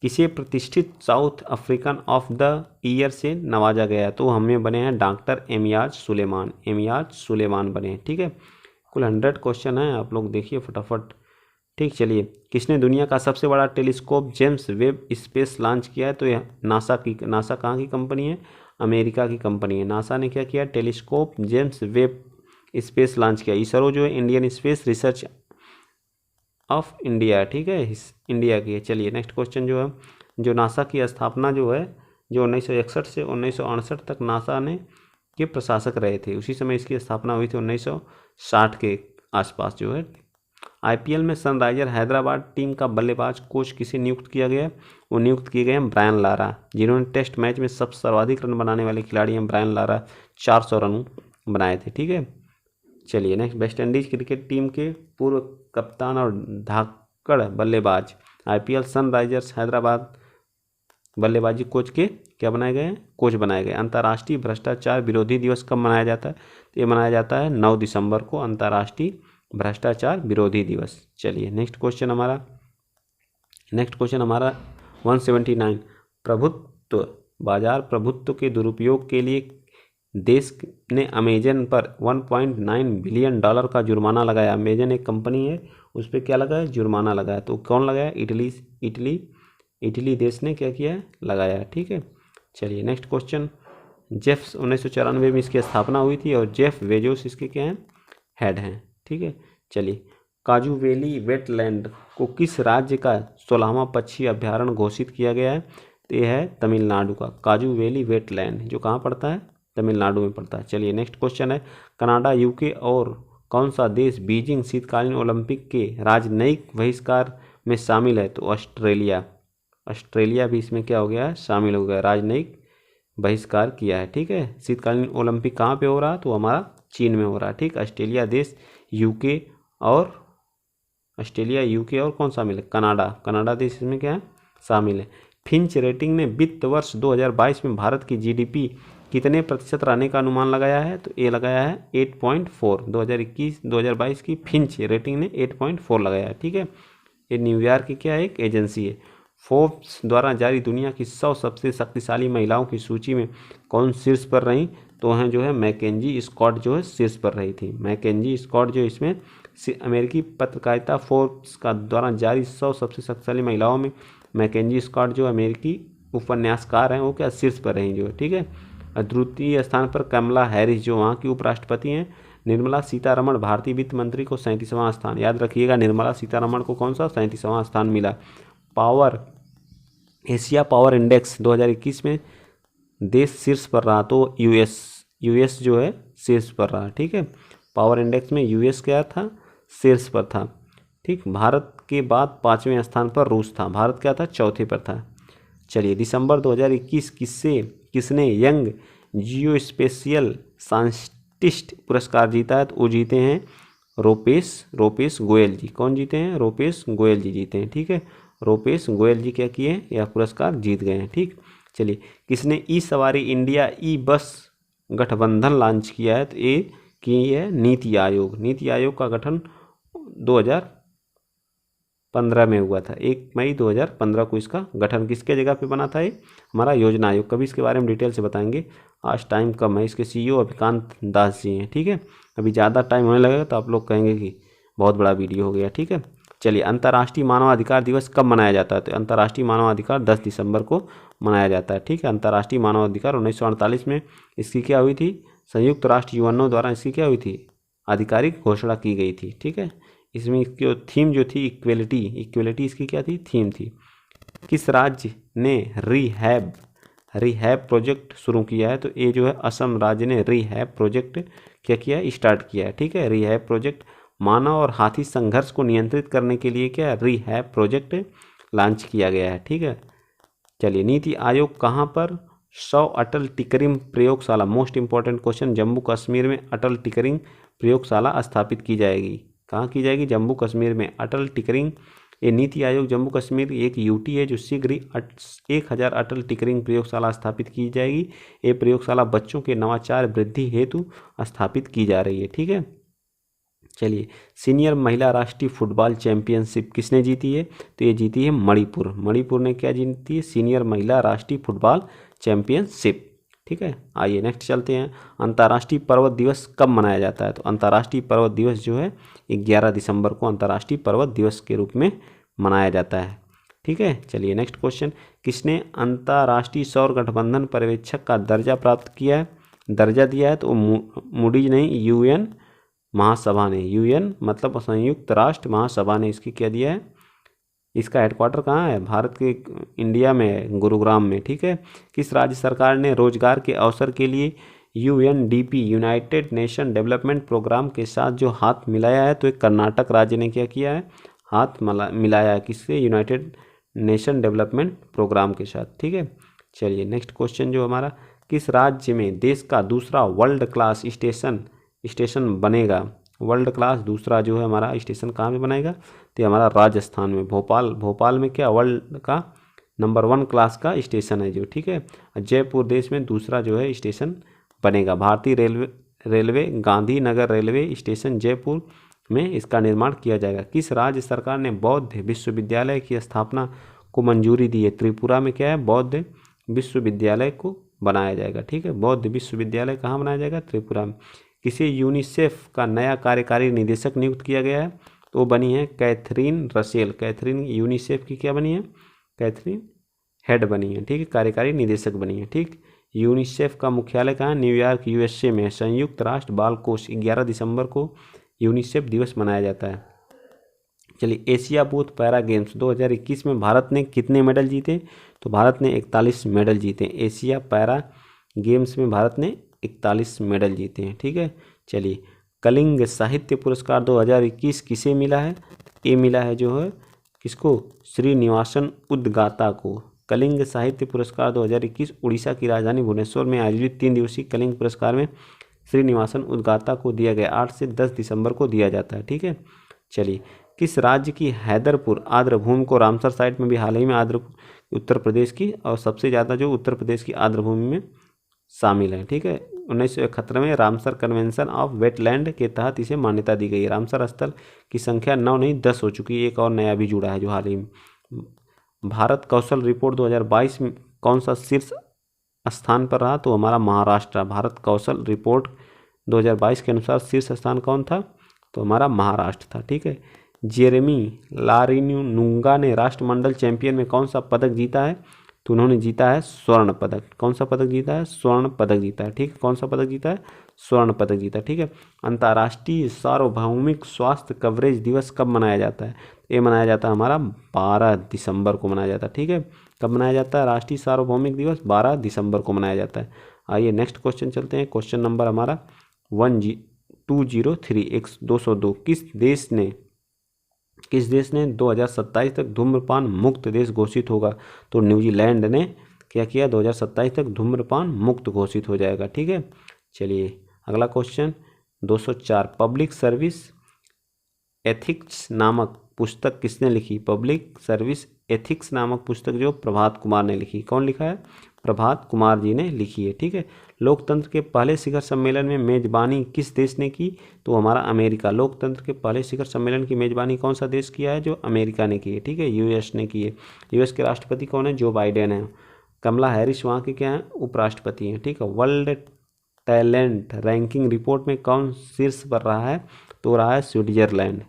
किसे प्रतिष्ठित south African of the year से नवाजा गया? तो हमें बने हैं डॉक्टर एमियाज सुलेमान। एमियाज सुलेमान बने हैं। ठीक है, कुल 100 क्वेश्चन है, आप लोग देखिए फटाफट। ठीक, चलिए किसने दुनिया का सबसे बड़ा telescope James Webb space launch किया है? तो यह नासा कहाँ की कंपनी है? अमेरिका की कंपनी है। नासा ने क्या किया? Telescope James Webb space launch किया। इसरो जो है Indian space research of India, ठीक है, इंडिया की है। चलिए नेक्स्ट क्वेश्चन जो है, जो नासा की स्थापना जो है, जो 1961 से 1968 तक नासा ने के प्रशासक रहे थे, उसी समय इसकी स्थापना हुई थी 1960 के आसपास जो है। IPL में सनराइजर हैदराबाद टीम का बल्लेबाज कोच किसे नियुक्त किया गया? वो नियुक्त किए गए हैं ब्रायन लारा, जिन्होंने टेस्ट मैच में सबसे सर्वाधिक रन बनाने वाले खिलाड़ी हैं ब्रायन लारा, 400 रन बनाए थे। ठीक है, चलिए next, West Indies cricket team के पूर्व कप्तान और धाकड़ बल्लेबाज IPL सनराइजर्स हैदराबाद बल्लेबाजी कोच के क्या बनाए गए हैं? कोच बनाए गए। अंतर्राष्ट्रीय भ्रष्टाचार विरोधी दिवस कब मनाया जाता है? तो ये मनाया जाता है 9 दिसंबर को, अंतर्राष्ट्रीय भ्रष्टाचार विरोधी दिवस। चलिए नेक्स्ट क्वेश्चन हमारा 179। प्रभुत्व बाजार प्रभुत्व के दुरुपयोग के लिए देश ने अमेजन पर $1.9 बिलियन का जुर्माना लगाया। अमेजन एक कंपनी है, उस पर क्या लगाया? जुर्माना लगाया। तो कौन लगाया? इटली देश ने क्या किया है? लगाया। ठीक है, चलिए नेक्स्ट क्वेश्चन। जेफ 1994 में इसकी स्थापना हुई थी और जेफ बेजोस इसके क्या हैं? हेड हैं। ठीक है, चलिए काजू वैली वेटलैंड को किस राज्य का 16वां पक्षी अभ्यारण्य घोषित किया गया है? तो यह है तमिलनाडु का काजू वैली वेटलैंड, जो कहाँ पड़ता है? तमिलनाडु में पड़ता है। चलिए नेक्स्ट क्वेश्चन है, कनाडा, UK और कौन सा देश बीजिंग शीतकालीन ओलंपिक के राजनयिक बहिष्कार में शामिल है? तो ऑस्ट्रेलिया भी इसमें क्या हो गया? शामिल हो गया, राजनयिक बहिष्कार किया है। ठीक है, शीतकालीन ओलंपिक कहाँ पे हो रहा है? तो हमारा चीन में हो रहा है। ठीक, ऑस्ट्रेलिया देश, UK और कौन शामिल है? कनाडा देश इसमें क्या है? शामिल है। फिंच रेटिंग ने वित्त वर्ष 2022 में भारत की GDP कितने प्रतिशत रहने का अनुमान लगाया है? तो ये लगाया है 8.4। 2021-2022 की फिंच रेटिंग ने 8.4 लगाया है। ठीक है, ये न्यूयॉर्क की क्या है? एक एजेंसी है। फोर्ब्स द्वारा जारी दुनिया की 100 सबसे शक्तिशाली महिलाओं की सूची में कौन शीर्ष पर रही? तो हैं जो है मैकेंजी स्कॉट जो है शीर्ष पर रही थी। मैकेंजी स्कॉट जो इसमें अमेरिकी पत्रकारिता फोर्ब्स का द्वारा जारी 100 सबसे शक्तिशाली महिलाओं में मैकेंजी स्कॉट जो अमेरिकी उपन्यासकार हैं, वो क्या शीर्ष पर रही जो है। ठीक है, द्वितीय स्थान पर कमला हैरिस जो वहाँ की उपराष्ट्रपति हैं। निर्मला सीतारमण भारतीय वित्त मंत्री को 37वां स्थान, याद रखिएगा निर्मला सीतारमण को कौन सा? 37वां स्थान मिला। एशिया पावर इंडेक्स 2021 में देश शीर्ष पर रहा, तो यूएस जो है शीर्ष पर रहा। ठीक है, पावर इंडेक्स में US क्या था? शीर्ष पर था। ठीक, भारत के बाद 5वें स्थान पर रूस था। भारत क्या था? चौथे पर था। चलिए दिसंबर 2021 किसने यंग जियोस्पेशियल साइंटिस्ट पुरस्कार जीता है? तो वो जीते हैं रोपेश गोयल जी। कौन जीते हैं? रोपेश गोयल जी जीते हैं। ठीक है, रोपेश गोयल जी क्या किए? यह पुरस्कार जीत गए हैं। ठीक, चलिए किसने ई सवारी इंडिया ई बस गठबंधन लॉन्च किया है? तो ये की है नीति आयोग का गठन 2015 में हुआ था। 1 मई 2015 को इसका गठन किसके जगह पे बना था? ये हमारा योजना आयोग। कभी इसके बारे में डिटेल से बताएंगे, आज टाइम कम है। इसके CEO अभिकांत दास जी हैं। ठीक है, अभी ज़्यादा टाइम होने लगेगा तो आप लोग कहेंगे कि बहुत बड़ा वीडियो हो गया। ठीक है, चलिए अंतर्राष्ट्रीय मानवाधिकार दिवस कब मनाया जाता है? तो अंतर्राष्ट्रीय मानवाधिकार 10 दिसंबर को मनाया जाता है। ठीक है, अंतर्राष्ट्रीय मानवाधिकार 1948 में इसकी क्या हुई थी? संयुक्त राष्ट्र UN द्वारा इसकी क्या हुई थी? आधिकारिक घोषणा की गई थी। ठीक है, इसमें इसकी थीम जो थी इक्वेलिटी, इक्वेलिटी इसकी क्या थी, थीम थी। किस राज्य ने रिहैब प्रोजेक्ट शुरू किया है, तो ये जो है असम राज्य ने रिहैब प्रोजेक्ट क्या किया है, स्टार्ट किया है। ठीक है, रिहैब प्रोजेक्ट मानव और हाथी संघर्ष को नियंत्रित करने के लिए क्या रिहैब प्रोजेक्ट लॉन्च किया गया है। ठीक है, चलिए नीति आयोग कहाँ पर 100 अटल टिकरिंग प्रयोगशाला, most important question, Jammu Kashmir में अटल टिकरिंग प्रयोगशाला स्थापित की जाएगी। कहाँ की जाएगी, जम्मू कश्मीर में अटल टिकरिंग। ये नीति आयोग जम्मू कश्मीर एक यूटी है जो शीघ्र ही 1000 अटल टिकरिंग प्रयोगशाला स्थापित की जाएगी। ये प्रयोगशाला बच्चों के नवाचार वृद्धि हेतु स्थापित की जा रही है। ठीक है, चलिए सीनियर महिला राष्ट्रीय फुटबॉल चैंपियनशिप किसने जीती है, तो ये जीती है मणिपुर। मणिपुर ने क्या जीती है, सीनियर महिला राष्ट्रीय फुटबॉल चैंपियनशिप। ठीक है, आइए नेक्स्ट चलते हैं। अंतर्राष्ट्रीय पर्वत दिवस कब मनाया जाता है, तो अंतर्राष्ट्रीय पर्वत दिवस जो है 11 दिसंबर को अंतर्राष्ट्रीय पर्वत दिवस के रूप में मनाया जाता है। ठीक है, चलिए नेक्स्ट क्वेश्चन, किसने अंतर्राष्ट्रीय सौर गठबंधन पर्यवेक्षक का दर्जा प्राप्त किया है, दर्जा दिया है, तो मूडीज नहीं, यूएन महासभा ने, यूएन मतलब संयुक्त राष्ट्र महासभा ने इसकी क्या दिया है, इसका हेडक्वार्टर कहाँ है, भारत के इंडिया में है, गुरुग्राम में। ठीक है, किस राज्य सरकार ने रोजगार के अवसर के लिए UNDP United Nation Development Programme के साथ जो हाथ मिलाया है, तो एक कर्नाटक राज्य ने क्या किया है, हाथ मिलाया है किससे, यूनाइटेड नेशन डेवलपमेंट प्रोग्राम के साथ। ठीक है, चलिए नेक्स्ट क्वेश्चन जो हमारा, किस राज्य में देश का दूसरा वर्ल्ड क्लास स्टेशन बनेगा, वर्ल्ड क्लास दूसरा जो है हमारा स्टेशन कहाँ पे बनेगा, तो हमारा राजस्थान में, भोपाल में क्या वर्ल्ड का नंबर 1 क्लास का स्टेशन है जो। ठीक है, जयपुर देश में दूसरा जो है स्टेशन बनेगा। भारतीय railway Gandhinagar railway station Jaipur में इसका निर्माण किया जाएगा। किस राज्य सरकार ने बौद्ध विश्वविद्यालय की स्थापना को मंजूरी दी है, त्रिपुरा में क्या है, बौद्ध विश्वविद्यालय को बनाया जाएगा। ठीक है, बौद्ध विश्वविद्यालय कहाँ बनाया जाएगा, त्रिपुरा में। किसे यूनिसेफ का नया कार्यकारी निदेशक नियुक्त किया गया है, तो वो बनी है कैथरीन रसेल। कैथरीन यूनिसेफ की क्या बनी है, कैथरीन हेड बनी है। ठीक है, कार्यकारी निदेशक बनी है। ठीक, यूनिसेफ का मुख्यालय कहाँ है, न्यूयॉर्क यूएसए में। संयुक्त राष्ट्र बाल कोष 11 दिसंबर को यूनिसेफ दिवस मनाया जाता है। चलिए एशिया बोथ पैरा गेम्स 2021 में भारत ने कितने मेडल जीते, तो भारत ने 41 मेडल जीते। एशिया पैरा गेम्स में भारत ने 41 मेडल जीते हैं। ठीक है, चलिए कलिंग साहित्य पुरस्कार 2021 किसे मिला है, ये मिला है जो है किसको, श्रीनिवासन उद्गाता को। कलिंग साहित्य पुरस्कार 2021 उड़ीसा की राजधानी भुवनेश्वर में आयोजित 3 दिवसीय कलिंग पुरस्कार में श्रीनिवासन उद्गाता को दिया गया। 8 से 10 दिसंबर को दिया जाता है। ठीक है, चलिए किस राज्य की हैदरपुर आर्द्रभूमि को, रामसर साइट में भी हाल ही में उत्तर प्रदेश की, और सबसे ज़्यादा जो उत्तर प्रदेश की आर्द्रभूमि में शामिल है। ठीक है, 1971 में रामसर कन्वेंशन ऑफ वेटलैंड के तहत इसे मान्यता दी गई। रामसर स्थल की संख्या 9 नहीं 10 हो चुकी है, एक और नया भी जुड़ा है जो हाल ही में। भारत कौशल रिपोर्ट 2022 में कौन सा शीर्ष स्थान पर रहा, तो हमारा महाराष्ट्र। भारत कौशल रिपोर्ट 2022 के अनुसार शीर्ष स्थान कौन था, तो हमारा महाराष्ट्र था। ठीक है, जेरेमी लारिनुंगा ने राष्ट्रमंडल चैंपियन में कौन सा पदक जीता है, तो उन्होंने जीता है स्वर्ण पदक। कौन सा पदक जीता है, स्वर्ण पदक जीता है। ठीक है, कौन सा पदक जीता है, स्वर्ण पदक जीता है। ठीक है, अंतर्राष्ट्रीय सार्वभौमिक स्वास्थ्य कवरेज दिवस कब मनाया जाता है, ये मनाया जाता है हमारा 12 दिसंबर को मनाया जाता है। ठीक है, कब मनाया जाता है, राष्ट्रीय सार्वभौमिक दिवस 12 दिसंबर को मनाया जाता है। आइए नेक्स्ट क्वेश्चन चलते हैं। क्वेश्चन नंबर हमारा 202 किस देश ने 2027 तक धूम्रपान मुक्त देश घोषित होगा, तो न्यूजीलैंड ने क्या किया, 2027 तक धूम्रपान मुक्त घोषित हो जाएगा। ठीक है, चलिए अगला क्वेश्चन 204 पब्लिक सर्विस एथिक्स नामक पुस्तक किसने लिखी, पब्लिक सर्विस एथिक्स नामक पुस्तक जो प्रभात कुमार ने लिखी। कौन लिखा है, प्रभात कुमार जी ने लिखी है। ठीक है, लोकतंत्र के पहले शिखर सम्मेलन में मेजबानी किस देश ने की, तो हमारा अमेरिका। लोकतंत्र के पहले शिखर सम्मेलन की मेजबानी कौन सा देश किया है, जो अमेरिका ने की है। ठीक है, यूएस ने की है। यूएस के राष्ट्रपति कौन है, जो बाइडेन है। कमला हैरिस वहाँ के क्या हैं, उपराष्ट्रपति हैं। ठीक है, वर्ल्ड टैलेंट रैंकिंग रिपोर्ट में कौन शीर्ष पर रहा है, तो रहा है स्विट्जरलैंड।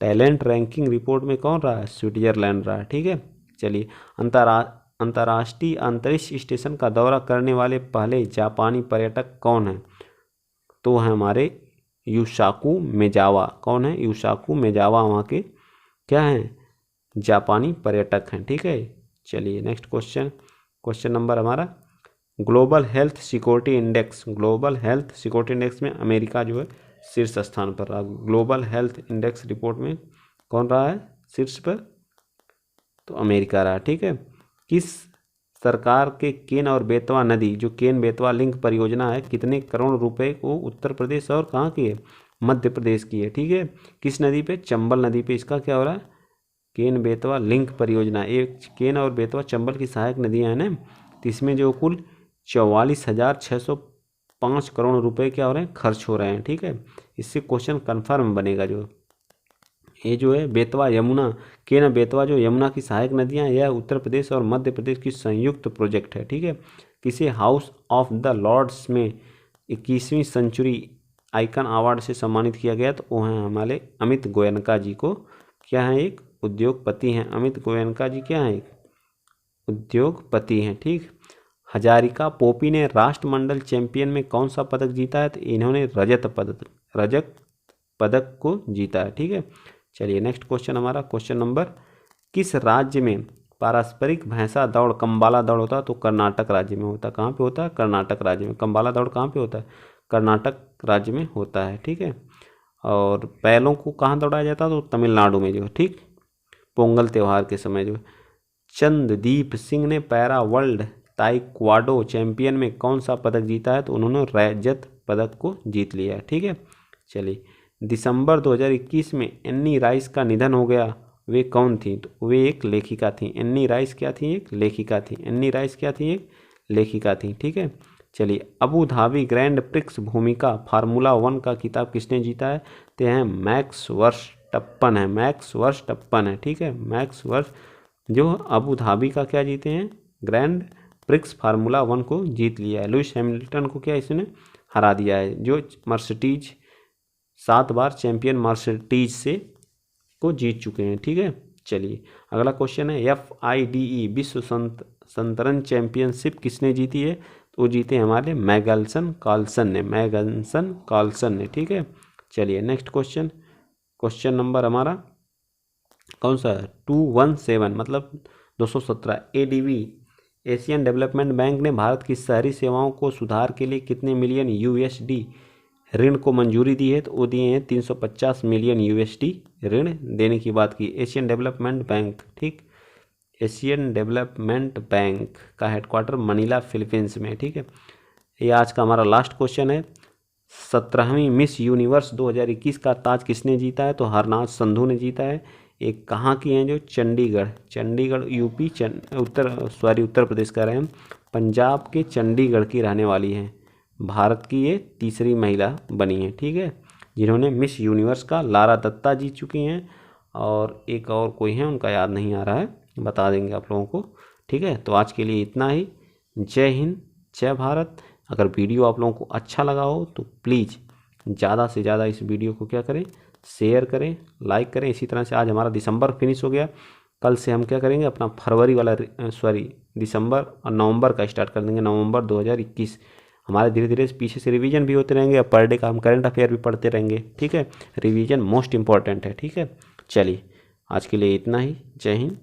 टैलेंट रैंकिंग रिपोर्ट में कौन रहा है, स्विट्जरलैंड रहा है। ठीक है, चलिए अंतर्राष्ट्रीय अंतरिक्ष स्टेशन का दौरा करने वाले पहले जापानी पर्यटक कौन हैं, तो हैं हमारे यूसाकू मेजावा। कौन है? यूसाकू मेजावा वहाँ के क्या हैं? जापानी पर्यटक हैं। ठीक है, चलिए नेक्स्ट क्वेश्चन। क्वेश्चन नंबर हमारा global health security index. Global health security index में अमेरिका जो है शीर्ष स्थान पर रहा। ग्लोबल हेल्थ इंडेक्स रिपोर्ट में कौन रहा है शीर्ष पर? तो अमेरिका रहा। ठीक है, किस सरकार के केन और बेतवा नदी, जो केन बेतवा लिंक परियोजना है, कितने करोड़ रुपए को उत्तर प्रदेश और कहाँ की है? मध्य प्रदेश की है। ठीक है, किस नदी पे? चंबल नदी पे इसका क्या हो रहा है? केन बेतवा लिंक परियोजना। एक केन और बेतवा चंबल की सहायक नदियां हैं ना, तो इसमें जो कुल 44,605 करोड़ रुपए क्या हो रहे हैं? खर्च हो रहे हैं। ठीक है, इससे क्वेश्चन कन्फर्म बनेगा। जो ये जो है बेतवा यमुना, केन बेतवा जो यमुना की सहायक नदियां हैं, यह उत्तर प्रदेश और मध्य प्रदेश की संयुक्त प्रोजेक्ट है। ठीक है, किसे हाउस ऑफ द लॉर्ड्स में 21वीं सेंचुरी आइकन अवार्ड से सम्मानित किया गया? तो वो हैं हमारे अमित गोयनका जी को। क्या है? एक उद्योगपति हैं। अमित गोयनका जी क्या हैं? एक उद्योगपति हैं। ठीक, हजारिका पोपी ने राष्ट्रमंडल चैंपियन में कौन सा पदक जीता है? तो इन्होंने रजत पदक को जीता है। ठीक है, चलिए नेक्स्ट क्वेश्चन हमारा क्वेश्चन नंबर, किस राज्य में पारंपरिक भैंसा दौड़ कंबाला दौड़ होता है? तो कर्नाटक राज्य में होता है। कहाँ पे होता है? कर्नाटक राज्य में। कंबाला दौड़ कहाँ पे होता है? कर्नाटक राज्य में होता है। ठीक है, और बैलों को कहाँ दौड़ाया जाता है? तो तमिलनाडु में जो है। ठीक, पोंगल त्यौहार के समय जो चंददीप सिंह ने पैरा वर्ल्ड ताइक्वाडो चैंपियन में कौन सा पदक जीता है? तो उन्होंने रजत पदक को जीत लिया है। ठीक है, चलिए दिसंबर 2021 में एन्नी राइस का निधन हो गया, वे कौन थी? तो वे एक लेखिका थी। एन्नी राइस क्या थी? एक लेखिका थी। एन्नी राइस क्या थी? एक लेखिका थी। ठीक है, चलिए अबू धाबी ग्रैंड प्रिक्स भूमिका फार्मूला 1 का खिताब किसने जीता है? तो हैं मैक्स वर्स्टप्पन है। मैक्स वर्स्टप्पन है। ठीक है, मैक्स वर्स जो अबू धाबी का क्या जीते हैं? ग्रैंड प्रिक्स फार्मूला 1 को जीत लिया है। लुइस हैमिल्टन को क्या इसने हरा दिया है, जो मर्सिडीज 7 बार चैंपियन मर्सिडीज से को जीत चुके हैं। ठीक है, चलिए अगला क्वेश्चन है FIDE विश्व संतरण चैंपियनशिप किसने जीती है? तो वो जीते हमारे मैगल्सन कार्लसन ने। मैगल्सन कार्लसन ने। ठीक है, चलिए नेक्स्ट क्वेश्चन। क्वेश्चन नंबर हमारा कौन सा है? 217 मतलब 217। ADB एशियन डेवलपमेंट बैंक ने भारत की शहरी सेवाओं को सुधार के लिए कितने मिलियन USD ऋण को मंजूरी दी है? तो वो दिए हैं 350 मिलियन USD ऋण देने की बात की एशियन डेवलपमेंट बैंक। ठीक, एशियन डेवलपमेंट बैंक का हेडक्वार्टर मनीला फिलीपींस में। ठीक है, ये आज का हमारा लास्ट क्वेश्चन है। 17वीं मिस यूनिवर्स 2021 का ताज किसने जीता है? तो हरनाथ संधू ने जीता है। एक कहाँ की हैं? जो चंडीगढ़, चंडीगढ़ UP उत्तर प्रदेश का रहे हैं, पंजाब के चंडीगढ़ की रहने वाली हैं। भारत की ये तीसरी महिला बनी है। ठीक है, जिन्होंने मिस यूनिवर्स का लारा दत्ता जीत चुकी हैं, और एक और कोई है उनका याद नहीं आ रहा है, बता देंगे आप लोगों को। ठीक है, तो आज के लिए इतना ही। जय हिंद, जय भारत। अगर वीडियो आप लोगों को अच्छा लगा हो तो प्लीज़ ज़्यादा से ज़्यादा इस वीडियो को क्या करें? शेयर करें, लाइक करें। इसी तरह से आज हमारा दिसंबर फिनिश हो गया, कल से हम क्या करेंगे? अपना फरवरी वाला दिसंबर और नवंबर का स्टार्ट कर देंगे। नवंबर 2021 हमारे धीरे धीरे पीछे से रिवीजन भी होते रहेंगे, और पर डे का हम करंट अफेयर भी पढ़ते रहेंगे। ठीक है, रिवीजन मोस्ट इंपॉर्टेंट है। ठीक है, चलिए आज के लिए इतना ही। जय हिंद।